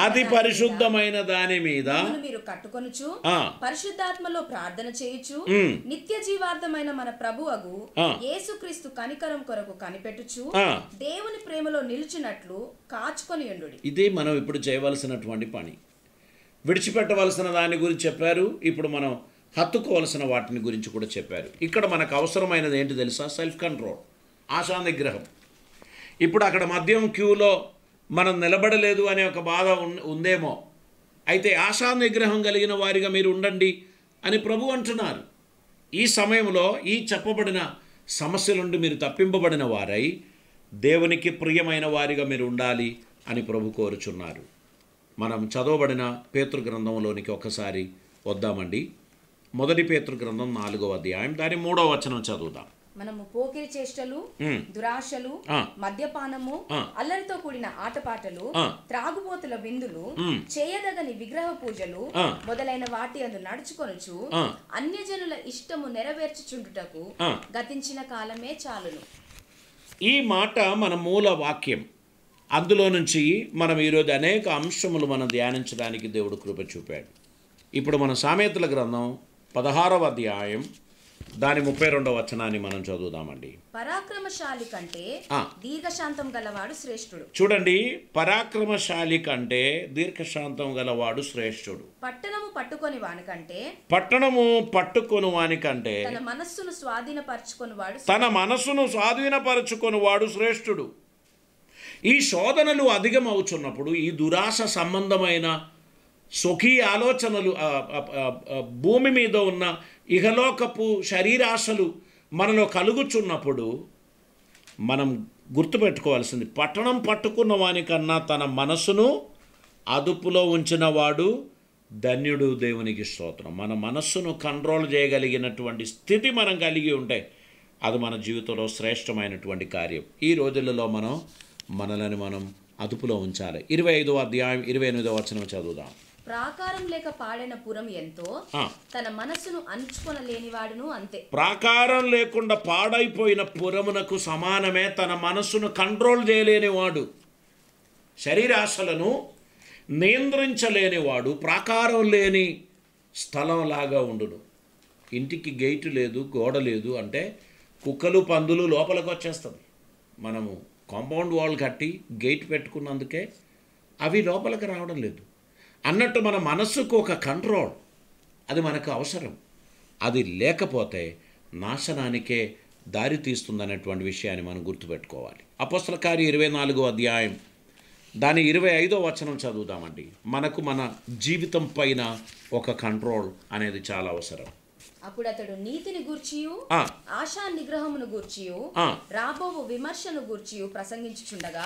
[SPEAKER 3] అతి పరిశుద్ధమైన దాని మీద మీరు కట్టుకొనుచు పరిశుద్ధాత్మలో ప్రార్థన చేయుచు నిత్య జీవార్థమైన మన ప్రభువగు యేసుక్రీస్తు కనికరం కొరకు కనిపెట్టుచు దేవుని ప్రేమలో నిలిచినట్లు కాచుకొని ఉండుడి. ఇది మనం ఇప్పుడు చేయవలసినటువంటి పని. విడిచిపెట్టవలసిన దాని గురించి చెప్పారు, ఇప్పుడు మనం హత్తుకోవలసిన వాటిని గురించి కూడా చెప్పారు. ఇక్కడ మనకు అవసరమైనది ఏంటి తెలుసా? సెల్ఫ్ కంట్రోల్, ఆశా నిగ్రహం. ఇప్పుడు అక్కడ మద్యం క్యూలో మనం నిలబడలేదు అనే ఒక బాధ ఉందేమో, అయితే ఆశా నిగ్రహం కలిగిన వారిగా మీరు ఉండండి అని ప్రభు అంటున్నారు. ఈ సమయంలో ఈ చెప్పబడిన సమస్యల నుండి మీరు తప్పింపబడిన వారై దేవునికి ప్రియమైన వారిగా మీరు ఉండాలి అని ప్రభు కోరుచున్నారు. మనం చదవబడిన పేతురు గ్రంథంలోనికి ఒకసారి వద్దామండి. మొదటి పేతురు గ్రంథం 4వ అధ్యాయం దాని 3వ వచనం చదువుదాం. మనము పోకిరి చేష్టలు, దురాశలు, మద్యపానము, అల్లరితో కూడిన ఆటపాటలు, త్రాగుబోతుల విందులు, చేయదగని విగ్రహ పూజలు మొదలైన వాటి అందు నడుచుకొనుచు అన్యజనుల ఇష్టము నెరవేర్చుచుండుటకు గతించిన కాలమే చాలును. ఈ మాట మన మూల వాక్యం. అందులో నుంచి మనం ఈరోజు అనేక అంశములు మనం ధ్యానించడానికి దేవుడు కృప చూపాడు. ఇప్పుడు మన సామెతల గ్రంథం 16వ అధ్యాయం దాని 32వ వచనాన్ని మనం చదువుదామండి. పరాక్రమశాలి కంటే దీర్ఘశాంతం గలవాడు శ్రేష్ఠుడు. చూడండి, పరాక్రమశాలి కంటే దీర్ఘశాంతం గలవాడు శ్రేష్ఠుడు. పట్టణము పట్టుకొని వానికంటే తన మనస్సును స్వాధీనపరచుకొని వాడు శ్రేష్ఠుడు. ఈ శోధనలు అధికమవుతున్నప్పుడు, ఈ దురాశ సంబంధమైన స్వకీయ ఆలోచనలు, భూమి మీద ఉన్న ఇహలోకపు శరీరాశలు మనలో కలుగుచున్నప్పుడు మనం గుర్తుపెట్టుకోవాల్సింది, పట్టణం పట్టుకున్న వానికన్నా తన మనసును అదుపులో ఉంచినవాడు ధన్యుడు. దేవునికి స్తోత్రం. మన మనస్సును కంట్రోల్ చేయగలిగినటువంటి స్థితి మనం కలిగి ఉంటే అది మన జీవితంలో శ్రేష్టమైనటువంటి కార్యం. ఈ రోజులలో మనల్ని మనం అదుపులో ఉంచాలి. 25వ అధ్యాయం 28వ వచనం చదువుదాం. ప్రాకారం లేక పాడైన పురం ఎంతో తన మనస్సును అణుచుకొనలేనివాడును అంతే. ప్రాకారం లేకుండా పాడైపోయిన పురమునకు సమానమే తన మనస్సును కంట్రోల్ చేయలేనివాడు, శరీరాశలను నియంత్రించలేనివాడు ప్రాకారం లేని స్థలంలాగా ఉండును. ఇంటికి గేటు లేదు, గోడ లేదు అంటే కుక్కలు పందులు లోపలికి వచ్చేస్తుంది. మనము కాంపౌండ్ వాల్ కట్టి గేట్ పెట్టుకున్నందుకే అవి లోపలికి రావడం లేదు అన్నట్టు మన మనస్సుకు ఒక కంట్రోల్ అది మనకు అవసరం.
[SPEAKER 1] అది లేకపోతే నాశనానికే దారి తీస్తుందనేటువంటి విషయాన్ని మనం గుర్తుపెట్టుకోవాలి. అపోస్తల కార్యం 24వ అధ్యాయం దాని 25వ వచనం చదువుదామండి. మనకు మన జీవితం పైన ఒక కంట్రోల్ అనేది చాలా అవసరం.
[SPEAKER 3] అప్పుడు అతడు నీతిని గూర్చియు ఆశా నిగ్రహమును గూర్చియు రాబో విమర్శను గూర్చియు ప్రసంగించుచుండగా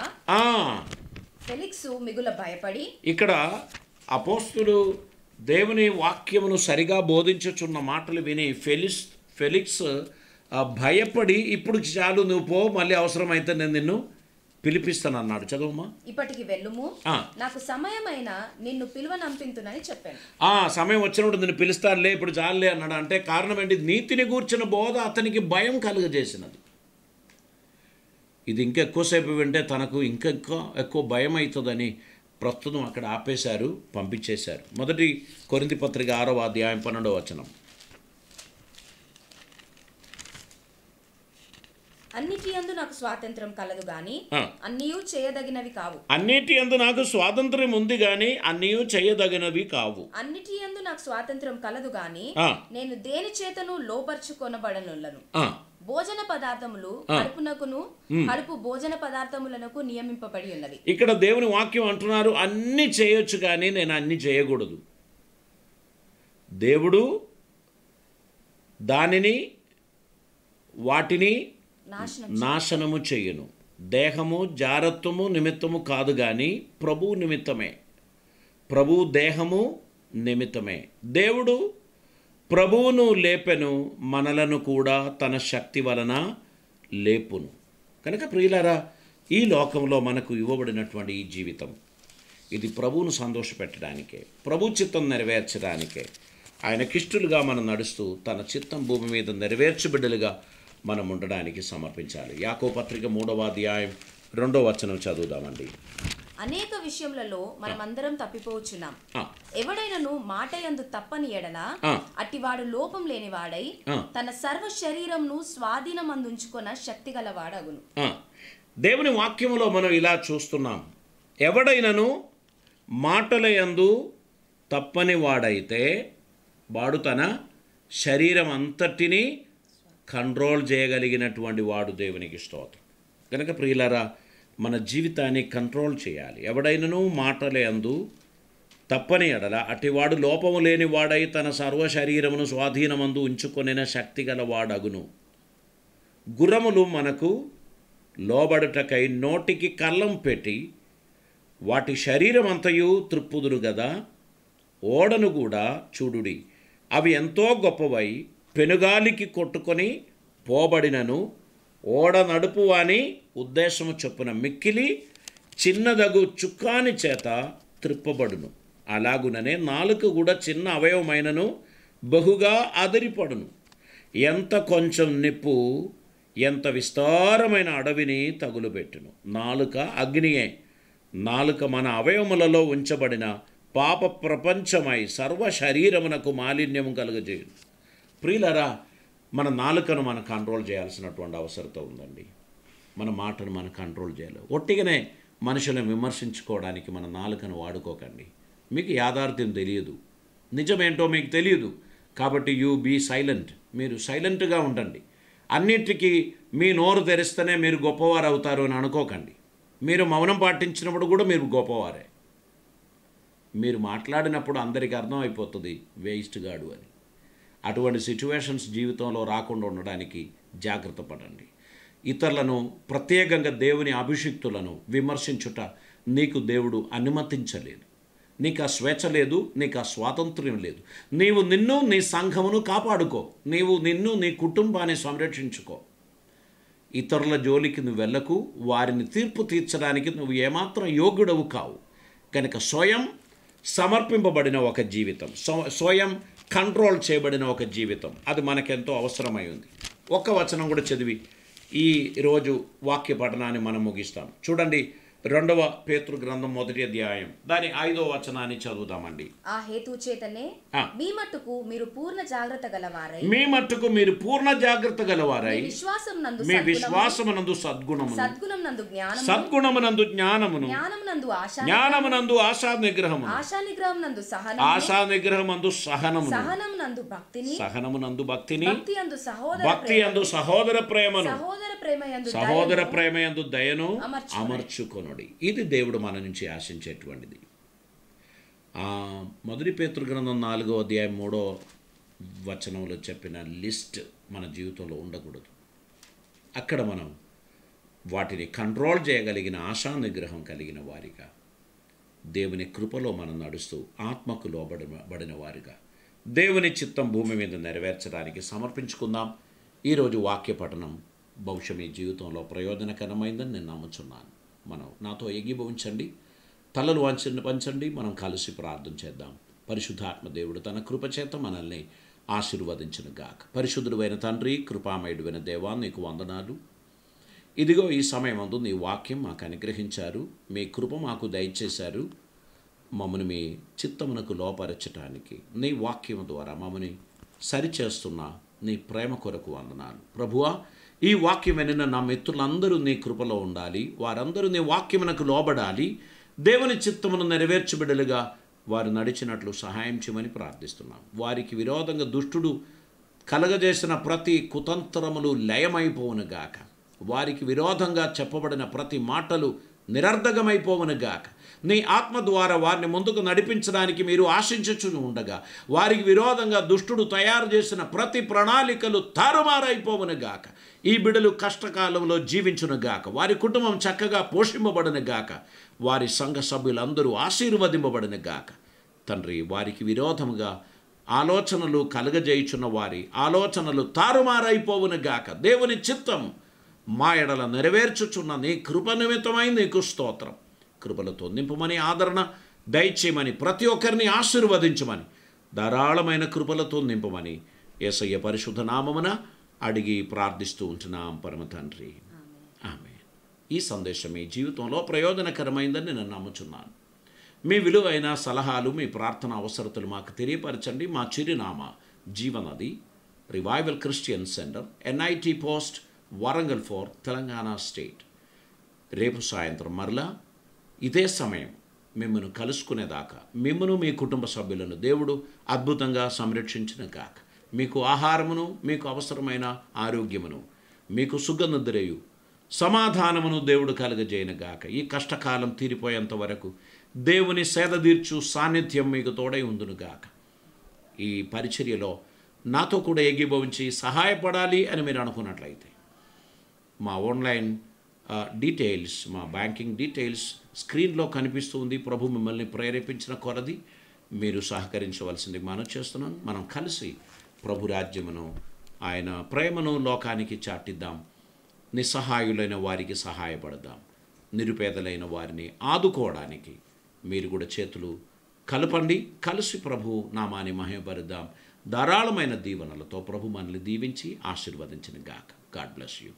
[SPEAKER 3] ఫెలిక్స్ మిగుల భయపడి.
[SPEAKER 1] ఇక్కడ అపోస్తులు దేవుని వాక్యమును సరిగా బోధించుచున్న మాటలు విని ఫెలిక్స్ భయపడి, ఇప్పుడు చాలు నువ్వు పో, మళ్ళీ అవసరమైతే నేను నిన్ను పిలిపిస్తాను అన్నాడు. చదువుమా.
[SPEAKER 3] ఇప్పటికి వెళ్ళుము, నాకు సమయమైన నిన్ను పిలువనంపింతునని చెప్పాను.
[SPEAKER 1] సమయం వచ్చినప్పుడు నిన్ను పిలుస్తానులే, ఇప్పుడు చాలులే అన్నాడు. అంటే కారణం ఏంటి? నీతిని గూర్చిన బోధ అతనికి భయం కలుగజేసినది. ఇది ఇంకెక్కువసేపు వింటే తనకు ఎక్కువ భయం అవుతుందని ప్రస్తుతం అక్కడ ఆపేశారు, పంపించేశారు. మొదటి కొరింథీ పత్రిక 6వ అధ్యాయం 12వ వచనం.
[SPEAKER 3] అన్నిటి యందు నాకు స్వాతంత్రం కలదు గాని అన్నీయు చేయదగినవి కావు.
[SPEAKER 1] అన్నిటి యందు నాకు స్వాతంత్రం ఉంది గాని అన్నీయు చేయదగినవి కావు.
[SPEAKER 3] అన్నిటి యందు నాకు స్వాతంత్రం కలదు గాని నేను దేని చేతను లోపర్చుకొనబడనులను. భోజన పదార్థములు కడుపు భోజన పదార్థములకు నియమింపబడి ఉన్నది.
[SPEAKER 1] ఇక్కడ దేవుని వాక్యం అంటున్నారు, అన్ని చేయొచ్చు కానీ నేను అన్ని చేయకూడదు. దేవుడు వాటిని నాశనము చెయ్యను. దేహము జారత్వము నిమిత్తము కాదు కానీ ప్రభువు నిమిత్తమే. ప్రభువు దేహము నిమిత్తమే. దేవుడు ప్రభువును లేపెను, మనలను కూడా తన శక్తి వలన లేపును. కనుక ప్రియులారా, ఈ లోకంలో మనకు ఇవ్వబడినటువంటి ఈ జీవితం, ఇది ప్రభువును సంతోషపెట్టడానికే, ప్రభు చిత్తం నెరవేర్చడానికే, ఆయనకిష్టులుగా మనం నడుస్తూ తన చిత్తం భూమి మీద నెరవేర్చబిడ్డలుగా మనం ఉండడానికి సమర్పించాలి. యాకోబు పత్రిక 3వ అధ్యాయం 2వ వచనం చదువుదామండి.
[SPEAKER 3] అనేక విషయములలో మనమందరం తప్పిపోవచ్చున్నాం. ఎవడైనను మాట యందు తప్పని ఎడల అట్టివాడు లోపం లేనివాడై తన సర్వ శరీరంను స్వాధీనమందుంచుకొన శక్తి గలవాడగును.
[SPEAKER 1] దేవుని వాక్యములో మనం ఇలా చూస్తున్నాం, ఎవడైనను మాటల యందు తప్పని వాడైతే వాడు తన శరీరం అంతటినీ కంట్రోల్ చేయగలిగినటువంటి వాడు. దేవునికి స్తోత్రం. కనుక ప్రియులారా, మన జీవితాన్ని కంట్రోల్ చేయాలి. ఎవడైనను మాటల యందు తప్పని ఎడల అటివాడు లోపము లేని వాడై తన సర్వ శరీరమును స్వాధీనమందు ఉంచుకొనిన శక్తి గల వాడగును. గుర్రములు మనకు లోబడుటకై నోటికి కళ్ళం పెట్టి వాటి శరీరం అంతయు త్రిప్పుదురు గదా, ఓడను కూడా చూడుడి, అవి ఎంతో గొప్పవై పెనుగాలికి కొట్టుకొని పోబడినను ఓడ నడుపువాని ఉద్దేశము చొప్పున మిక్కిలి చిన్నదగు చుక్కాని చేత త్రిప్పబడును. అలాగుననే నాలుక కూడా చిన్న అవయవమైనను బహుగా అదిరిపడును. ఎంత కొంచెం నిప్పు ఎంత విస్తారమైన అడవిని తగులుబెట్టును. నాలుక అగ్నియే. నాలుక మన అవయవములలో ఉంచబడిన పాప ప్రపంచమై సర్వ శరీరమునకు మాలిన్యము కలుగజేయును. ప్రియులరా, మన నాలుకను మనం కంట్రోల్ చేయాల్సినటువంటి అవసరత ఉందండి. మన మాటను మనం కంట్రోల్ చేయాలి. ఒట్టిగానే మనుషులను విమర్శించుకోవడానికి మన నాలుకను వాడుకోకండి. మీకు యాథార్థ్యం తెలియదు, నిజమేంటో మీకు తెలియదు. కాబట్టి యూ బీ సైలెంట్. మీరు సైలెంట్గా ఉండండి. అన్నిటికీ మీ నోరు తెరిస్తేనే మీరు గొప్పవారు అవుతారు అని అనుకోకండి. మీరు మౌనం పాటించినప్పుడు కూడా మీరు గొప్పవారే. మీరు మాట్లాడినప్పుడు అందరికీ అర్థమైపోతుంది వేస్ట్ గాడు అని. అటువంటి సిచ్యువేషన్స్ జీవితంలో రాకుండా ఉండడానికి జాగ్రత్త పడండి. ఇతరులను, ప్రత్యేకంగా దేవుని అభిషిక్తులను విమర్శించుట నీకు దేవుడు అనుమతించలేదు. నీకు ఆ స్వేచ్ఛ లేదు, నీకు ఆ స్వాతంత్ర్యం లేదు. నీవు నిన్ను, నీ సంఘమును కాపాడుకో. నీవు నిన్ను, నీ కుటుంబాన్ని సంరక్షించుకో. ఇతరుల జోలికి నువ్వు వెళ్ళకు. వారిని తీర్పు తీర్చడానికి నువ్వు ఏమాత్రం యోగ్యుడవు కావు. కనుక స్వయం సమర్పింపబడిన ఒక జీవితం, స్వయం కంట్రోల్ చేయబడిన ఒక జీవితం, అది మనకెంతో అవసరమై ఉంది. ఒక్క వచనం కూడా చదివి ఈ రోజు వాక్య పఠనాన్ని మనం ముగిస్తాం. చూడండి, 2వ పేతురు గ్రంథం 1వ అధ్యాయం దాని 5వ వచనాన్ని చదువుదామండి.
[SPEAKER 3] ఆ హేతు చేతనే మీ మట్టుకు మీరు పూర్ణ జాగ్రత్త గలవారై మీ
[SPEAKER 1] విశ్వాసమునందు సద్గుణమునందు జ్ఞానమునందు ఆశా నిగ్రహమునందు సహనమునందు భక్తిని భక్తి యందు సహోదర ప్రేమయందు దయను అమర్చుకొనుడి. ఇది దేవుడు మన నుంచి ఆశించేటువంటిది. మొదటి పేతురు గ్రంథం 4వ అధ్యాయం 3వ వచనంలో చెప్పిన లిస్ట్ మన జీవితంలో ఉండకూడదు. అక్కడ మనం వాటిని కంట్రోల్ చేయగలిగిన ఆశా నిగ్రహం కలిగిన వారిగా, దేవుని కృపలో మనం నడుస్తూ ఆత్మకు లోబడిన వారిగా దేవుని చిత్తం భూమి మీద నెరవేర్చడానికి సమర్పించుకుందాం. ఈరోజు వాక్య పఠనం బహుశా మీ జీవితంలో ప్రయోజనకరమైందని నేను నమ్ముచున్నాను. మనం నాతో ఏకీభవించండి, తలలు వంచండి, మనం కలిసి ప్రార్థన చేద్దాం. పరిశుద్ధాత్మ దేవుడు తన కృపచేత మనల్ని ఆశీర్వదించును గాక. పరిశుద్ధుడైన తండ్రి, కృపామయుడైన దేవా, నీకు వందనాలు. ఇదిగో ఈ సమయమందు నీ వాక్యం మాకు అనుగ్రహించారు, మీ కృప మాకు దయచేశారు. మమ్మల్ని మీ చిత్తమునకు లోపరచటానికి నీ వాక్యం ద్వారా మమ్మల్ని సరిచేస్తున్న నీ ప్రేమ కొరకు వందనాలు. ప్రభువా, ఈ వాక్యం వినిన నా మిత్రులందరూ నీ కృపలో ఉండాలి, వారందరూ నీ వాక్యమునకు లోబడాలి, దేవుని చిత్తమును నెరవేర్చబిడలుగా వారు నడిచినట్లు సహాయం చేయమని ప్రార్థిస్తున్నాం. వారికి విరోధంగా దుష్టుడు కలగజేసిన ప్రతి కుతంత్రములు లయమైపోవునుగాక, వారికి విరోధంగా చెప్పబడిన ప్రతి మాటలు నిరర్ధకమైపోవునుగాక. నీ ఆత్మ ద్వారా వారిని ముందుకు నడిపించడానికి మీరు ఆశించుచు ఉండగా వారికి విరోధంగా దుష్టుడు తయారు చేసిన ప్రతి ప్రణాళికలు తారుమారైపోవునుగాక. ఈ బిడ్డలు కష్టకాలంలో జీవించునుగాక, వారి కుటుంబం చక్కగా పోషింపబడునుగాక, వారి సంఘ సభ్యులందరూ ఆశీర్వదింపబడునుగాక. తండ్రి, వారికి విరోధముగా ఆలోచనలు కలగజేయుచున్న వారి ఆలోచనలు తారుమారైపోవునుగాక. దేవుని చిత్తం మా ఎడల నెరవేర్చుచున్న నీ కృప నిమిత్తమై నీకు స్తోత్రం. కృపలతో నింపమని, ఆదరణ దయచేయమని, ప్రతి ఒక్కరిని ఆశీర్వదించమని, ధారాళమైన కృపలతో నింపమని యేసయ్య పరిశుద్ధ నామమున అడిగి ప్రార్థిస్తూ ఉంటున్నాం పరమ తండ్రి, ఆమేన్. ఈ సందేశం మీ జీవితంలో ప్రయోజనకరమైందని నేను నమ్ముచున్నాను. మీ విలువైన సలహాలు, మీ ప్రార్థన అవసరతలు మాకు తెలియపరచండి. మా చిరునామా Jeevanadi, revival Christian centre, NIT post, Warangal 4, Telangana state. రేపు సాయంత్రం మరలా ఇదే సమయం మిమ్మల్ని కలుసుకునేదాకా మిమ్మను మీ కుటుంబ సభ్యులను దేవుడు అద్భుతంగా సంరక్షించిన గాక. మీకు ఆహారమును, మీకు అవసరమైన ఆరోగ్యమును, మీకు సుగనిద్రయు సమాధానమును దేవుడు కలుగజేయను గాక. ఈ కష్టకాలం తీరిపోయేంత వరకు దేవుని సేదతీర్చు సాన్నిధ్యం మీకు తోడై ఉందును గాక. ఈ పరిచర్యలో నాతో కూడా ఏకీభవించి సహాయపడాలి అని మీరు అనుకున్నట్లయితే మా ఆన్లైన్ డీటెయిల్స్, మా బ్యాంకింగ్ డీటెయిల్స్ స్క్రీన్లో కనిపిస్తుంది. ప్రభు మిమ్మల్ని ప్రేరేపించిన కొలది మీరు సహకరించవలసింది మనం చేస్తున్నాం. మనం కలిసి ప్రభు రాజ్యమును, ఆయన ప్రేమను లోకానికి చాటిద్దాం. నిస్సహాయులైన వారికి సహాయపడదాం. నిరుపేదలైన వారిని ఆదుకోవడానికి మీరు కూడా చేతులు కలపండి. కలిసి ప్రభు నామాన్ని మహిమపరుద్దాం. ధారాళమైన దీవెనలతో ప్రభు మనల్ని దీవించి ఆశీర్వదించిన గాక. God bless you.